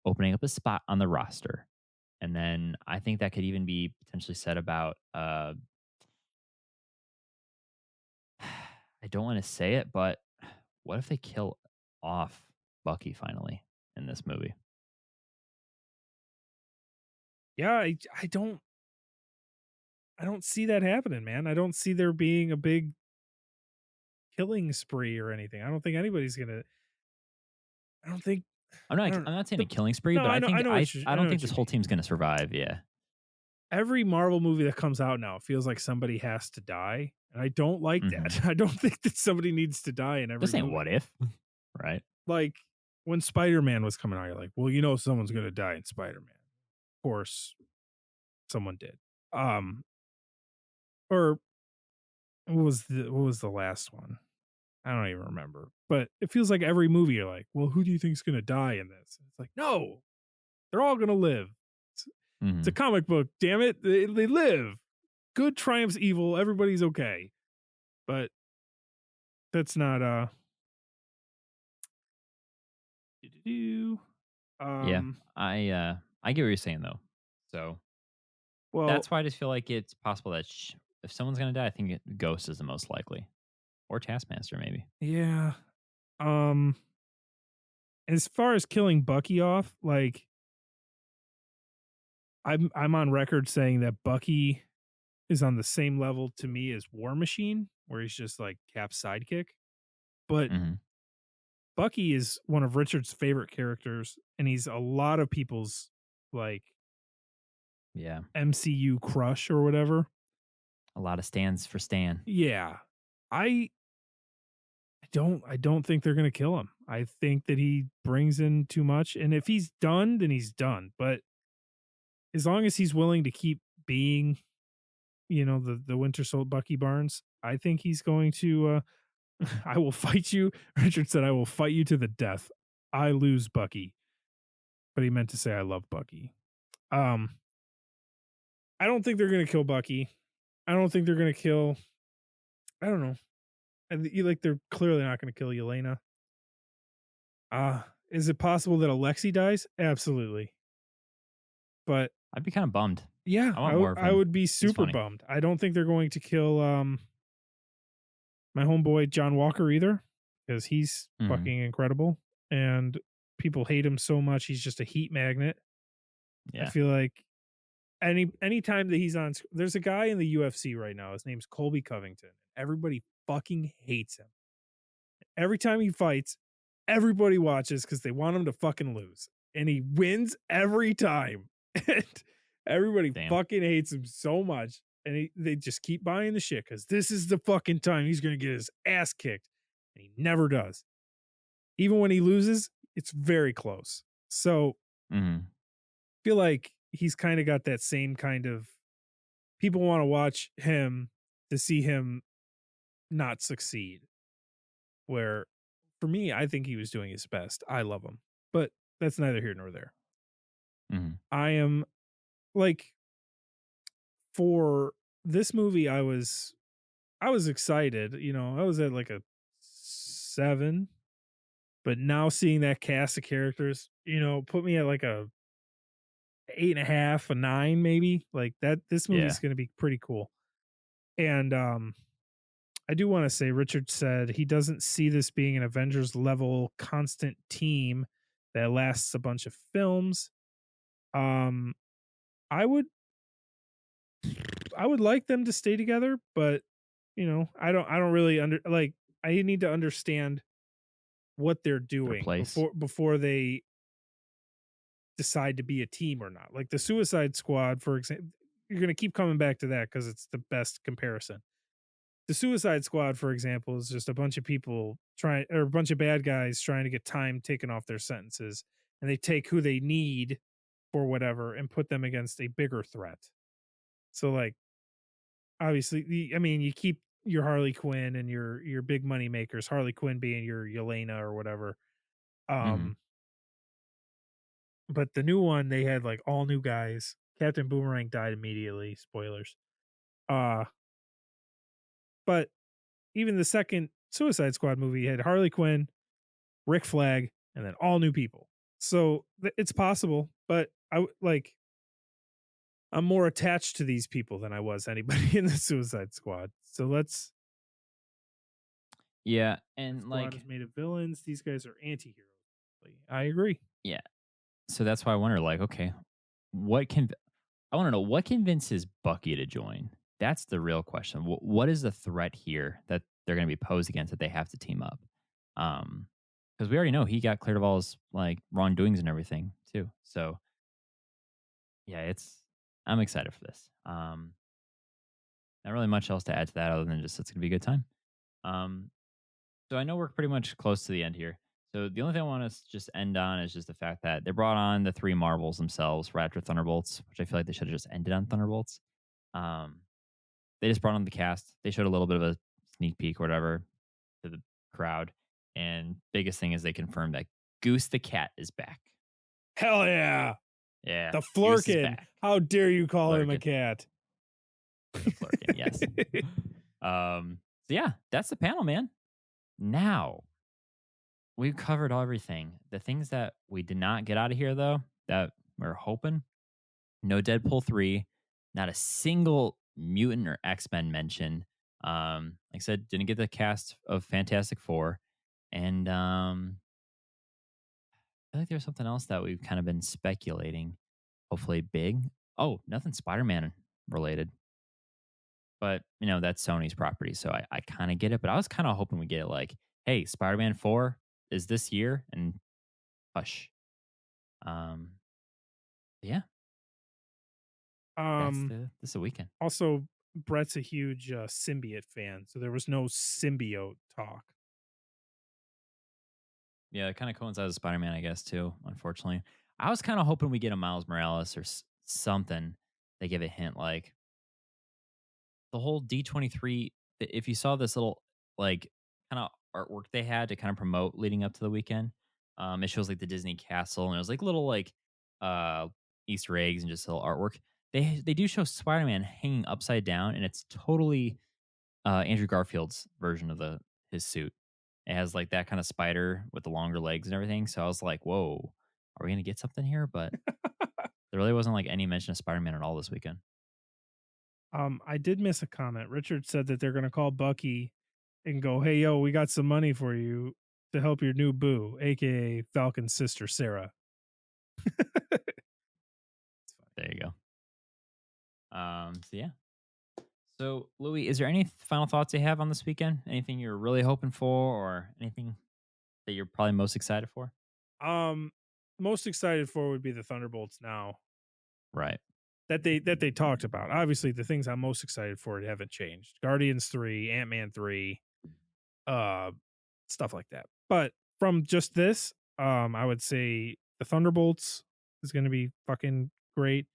opening up a spot on the roster. And then I think that could even be potentially said about I don't want to say it, but what if they kill off Bucky finally in this movie? Yeah, I don't see that happening, man. I don't see there being a big killing spree or anything. I don't think anybody's gonna. I don't think. I'm I not don't. I'm not saying The, a killing spree, no, but I I know. think I know. I I don't know think what this you whole mean. team's gonna survive. Yeah. Every Marvel movie that comes out now feels like somebody has to die, and I don't like Mm-hmm. that. I don't think that somebody needs to die in every This ain't movie. what if, right? Like when Spider-Man was coming out, you're like, well, someone's gonna die in Spider-Man. Of course, someone did. Or what was the last one? I don't even remember. But it feels like every movie you're like, well, who do you think's gonna die in this? It's like, no, they're all gonna live. It's a Mm-hmm. comic book, damn it. They live. Good triumphs evil, everybody's okay. But that's not Yeah, um I get what you're saying though. So well, that's why I just feel like it's possible that if someone's gonna die, I think Ghost is the most likely, or Taskmaster maybe. yeah. Um as far as killing Bucky off, like I'm on record saying that Bucky is on the same level to me as War Machine, where he's just like Cap's sidekick. But Mm-hmm. Bucky is one of Richard's favorite characters, and he's a lot of people's like Yeah, MCU crush or whatever. a lot of stands for Stan. Yeah. I I don't think they're gonna kill him. I think that he brings in too much. And if he's done, then he's done. But as long as he's willing to keep being, the Winter Soldier Bucky Barnes, I think he's going to I will fight you. Richard said, I will fight you to the death. I lose Bucky. But he meant to say I love Bucky. Um, I don't think they're gonna kill Bucky. I don't think they're gonna kill. I don't know. They're clearly not gonna kill Yelena. Is it possible that Alexi dies? Absolutely. But I'd be kind of bummed. yeah, I want more of I him. would be He's super funny. bummed. I don't think they're going to kill my homeboy John Walker either, because he's Mhm. fucking incredible. And people hate him so much, he's just a heat magnet. I Yeah. feel like anytime that he's on, there's a guy in the UFC right now. His name's Colby Covington. Everybody fucking hates him. Every time he fights, everybody watches because they want him to fucking lose, and he wins every time. And everybody Damn. fucking hates him so much, and they just keep buying the shit because this is the fucking time he's gonna get his ass kicked, and he never does. Even when he loses, it's very close. So Mhm. feel like he's kind of got that same kind of people want to watch him to see him not succeed. Where for me, I think he was doing his best. I love him, but that's neither here nor there. Mhm. I am like for this movie, I was excited. I was at like a 7, but now seeing that cast of characters, put me at like a 8.5, a 9, maybe. Like that. This Yeah. movie's going to be pretty cool. And I do want to say Richard said he doesn't see this being an Avengers level constant team that lasts a bunch of films. Um I would like them to stay together, but I don't really I need to understand what they're Their doing place. before they decide to be a team or not. Like the Suicide Squad, for example, you're going to keep coming back to that because it's the best comparison. The Suicide Squad, for example, is just a bunch of people a bunch of bad guys trying to get time taken off their sentences, and they take who they need for whatever and put them against a bigger threat. So, like, obviously, you keep your Harley Quinn and your big money makers, Harley Quinn being your Yelena or whatever. Mhm. But the new one, they had like all new guys. Captain Boomerang died immediately. Spoilers. Uh, but even the second Suicide Squad movie had Harley Quinn, Rick Flag, and then all new people. So it's possible, but I'm more attached to these people than I was anybody in the Suicide Squad. So Yeah, the and squad is like, made of villains. These guys are anti-heroes. I agree. yeah. So that's why I wonder, like, okay, what can I want to know what convinces Bucky to join? That's the real question. What is the threat here that they're going to be posed against that they have to team up? Because we already know he got cleared of all his like wrongdoings and everything too. So yeah, I'm excited for this. Not really much else to add to that other than just it's gonna be a good time. Um, so I know we're pretty much close to the end here. So the only thing I want to just end on is just the fact that they brought on the three Marvels themselves right after Thunderbolts, which I feel like they should have just ended on Thunderbolts. Um, they just brought on the cast. They showed a little bit of a sneak peek or whatever to the crowd, and biggest thing is they confirmed that Goose the cat is back. Hell yeah. Yeah, The Goose is Flurkin. back. How dare you call him a Flurkin. cat? The Flurkin, yes. So yeah, that's the panel, man. Now we've covered everything. The things that we did not get out of here, though, that we're hoping, no Deadpool 3, not a single mutant or X-Men mention. Like I said, didn't get the cast of Fantastic Four. And I feel like there's something else that we've kind of been speculating. Hopefully big. Oh, nothing Spider-Man related. But, that's Sony's property. So I kind of get it. But I was kind of hoping we get it like, hey, Spider-Man 4 is this year and hush. Um, yeah, Um, this is a weekend. Also, Brett's a huge symbiote fan, so there was no symbiote talk. Yeah, it kind of coincides with Spider-Man, I guess, too, unfortunately. I was kind of hoping we get a Miles Morales or something. They give a hint like the whole D23. If you saw this little like kind of artwork they had to kind of promote leading up to the weekend, it shows like the Disney castle and it was like little like uh Easter eggs and just little artwork. They do show Spider-Man hanging upside down and it's totally Andrew Garfield's version of his suit. It has like that kind of spider with the longer legs and everything. So I was like, whoa, are we gonna get something here? But there really wasn't like any mention of Spider-Man at all this weekend. I did miss a comment. Richard said that they're going to call Bucky and go, "Hey, yo, we got some money for you to help your new boo, aka Falcon's sister, Sarah." There you go. So yeah. So Louis, is there any final thoughts you have on this weekend? Anything you're really hoping for, or anything that you're probably most excited for? Most excited for would be the Thunderbolts now Right. that they talked about. Obviously, the things I'm most excited for haven't changed. Guardians 3, Ant-Man 3, uh, stuff like that. But from just this, I would say the Thunderbolts is going to be fucking great.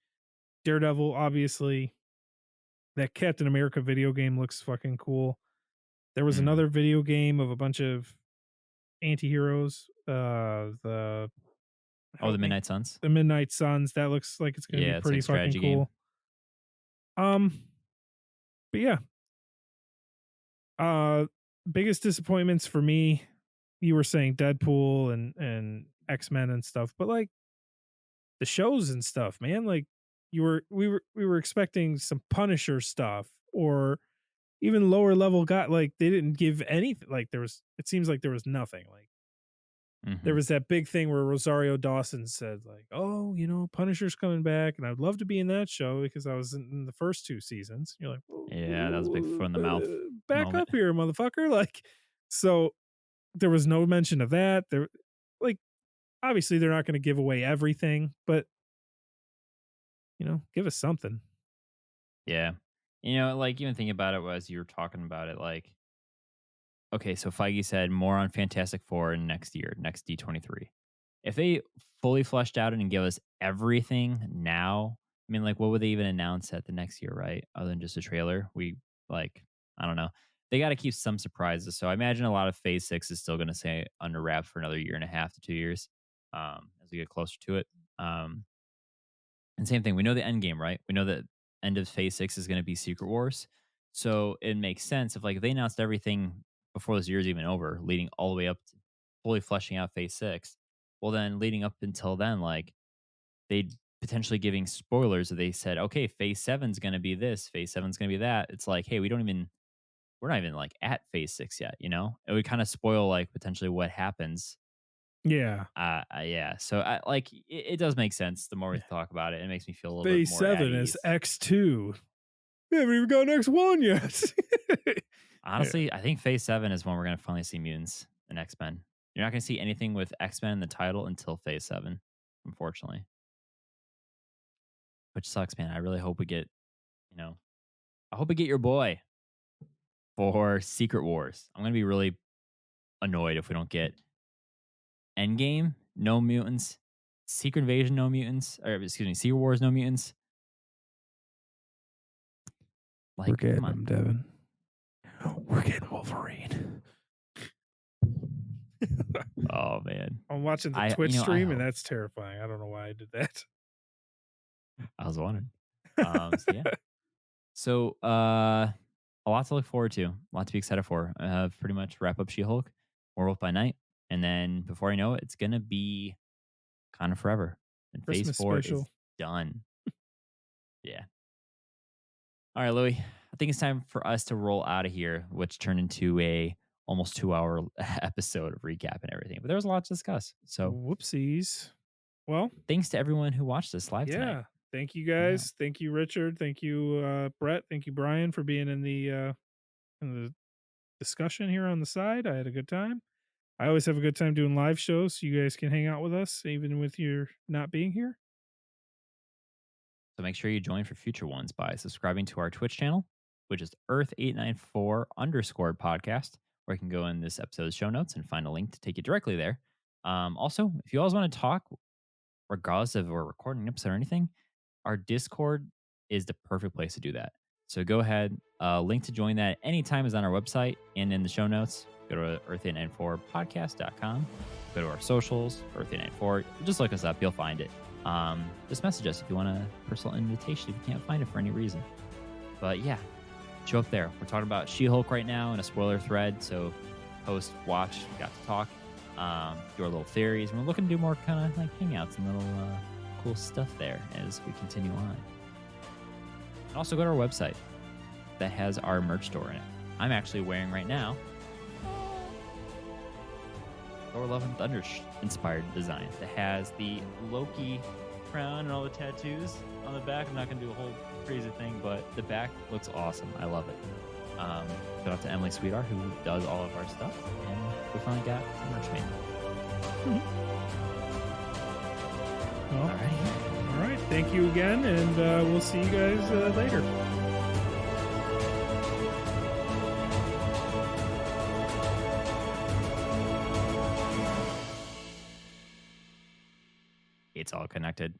Daredevil, obviously. That Captain America video game looks fucking cool. There was another video game of a bunch of anti-heroes. The Midnight Suns. The Midnight Suns. That looks like it's going to be Yeah, it's pretty like fucking strategy cool. But yeah. Biggest disappointments for me, you were saying Deadpool and X-Men and stuff, but like the shows and stuff, man, like we were expecting some Punisher stuff or even lower level guy. Like they didn't give anything. Like it seems like there was nothing. Like there was that big thing where Rosario Dawson said like, "Oh, Punisher's coming back, and I'd love to be in that show because I was in the first 2 seasons." You're like, Yeah, that was a big foot in the mouth back moment. up here, motherfucker! Like, so there was no mention of that. There, like, Obviously, they're not going to give away everything, but give us something. Yeah. Like even thinking about it as you were talking about it, like, okay, so Feige said more on Fantastic Four in next year, next D23. If they fully fleshed out and give us everything now, I mean, like, what would they even announce at the next year, right? Other than just a trailer? Like, I don't know. They got to keep some surprises. So I imagine a lot of Phase 6 is still going to stay under wraps for another year and a half to 2 years as we get closer to it. And same thing, we know the end game, right? We know that end of Phase 6 is going to be Secret Wars. So it makes sense if they announced everything before this year's even over, leading all the way up to fully fleshing out Phase 6. Well, then leading up until then, they'd potentially giving spoilers that they said, okay, Phase 7's going to be this, Phase 7's going to be that. It's like, hey, we're not even at Phase 6 yet, It would kind of spoil potentially what happens. Yeah. Yeah. So it does make sense. The more we talk about it, it makes me feel a little Phase bit more 7 at is ease. X2. We haven't even got X1 yet. Honestly, I think Phase 7 is when we're going to finally see mutants and X-Men. You're not going to see anything with X-Men in the title until Phase 7, unfortunately. Which sucks, man. I really hope we get, I hope we get your boy for Secret Wars. I'm going to be really annoyed if we don't get Endgame, no mutants, Secret Invasion, no mutants, or excuse me, Secret Wars, no mutants. We're getting them, Devin. We're getting Wolverine. Oh man, I'm watching the Twitch stream, and that's terrifying. I don't know why I did that. I was wondering. So a lot to look forward to, a lot to be excited for. Pretty much wrap up She-Hulk, Werewolf by Night, and then before I know it, it's gonna be kind of forever. And Christmas Phase 4 special. is done. Yeah. All right, Louis. I think it's time for us to roll out of here, which turned into a almost 2-hour episode of recap and everything. But there was a lot to discuss. So whoopsies. Well, thanks to everyone who watched this live tonight. Yeah. Thank you guys. Yeah. Thank you, Richard. Thank you, Brett. Thank you, Brian, for being in the discussion here on the side. I had a good time. I always have a good time doing live shows, so you guys can hang out with us, even with your not being here. So make sure you join for future ones by subscribing to our Twitch channel, which is Earth894_podcast, where you can go in this episode's show notes and find a link to take you directly there. Also, if you always want to talk, regardless of we're recording an episode or anything, our Discord is the perfect place to do that. So go ahead, link to join that anytime is on our website and in the show notes. Go to earth894podcast.com. Go to our socials, Earth894. Just look us up. You'll find it. Just message us if you want a personal invitation if you can't find it for any reason. But yeah, show up there. We're talking about She-Hulk right now in a spoiler thread. So post, watch, got to talk, do our little theories. And we're looking to do more kind of hangouts and little cool stuff there as we continue on. And also go to our website that has our merch store in it. I'm actually wearing right now Thor Love and Thunder inspired design that has the Loki crown and all the tattoos on the back. I'm not going to do a whole crazy thing, but the back looks awesome. I love it. Shout out to Emily Sweetheart, who does all of our stuff, and we finally got some merch made. Well, all right. Thank you again, and we'll see you guys later. It's all connected.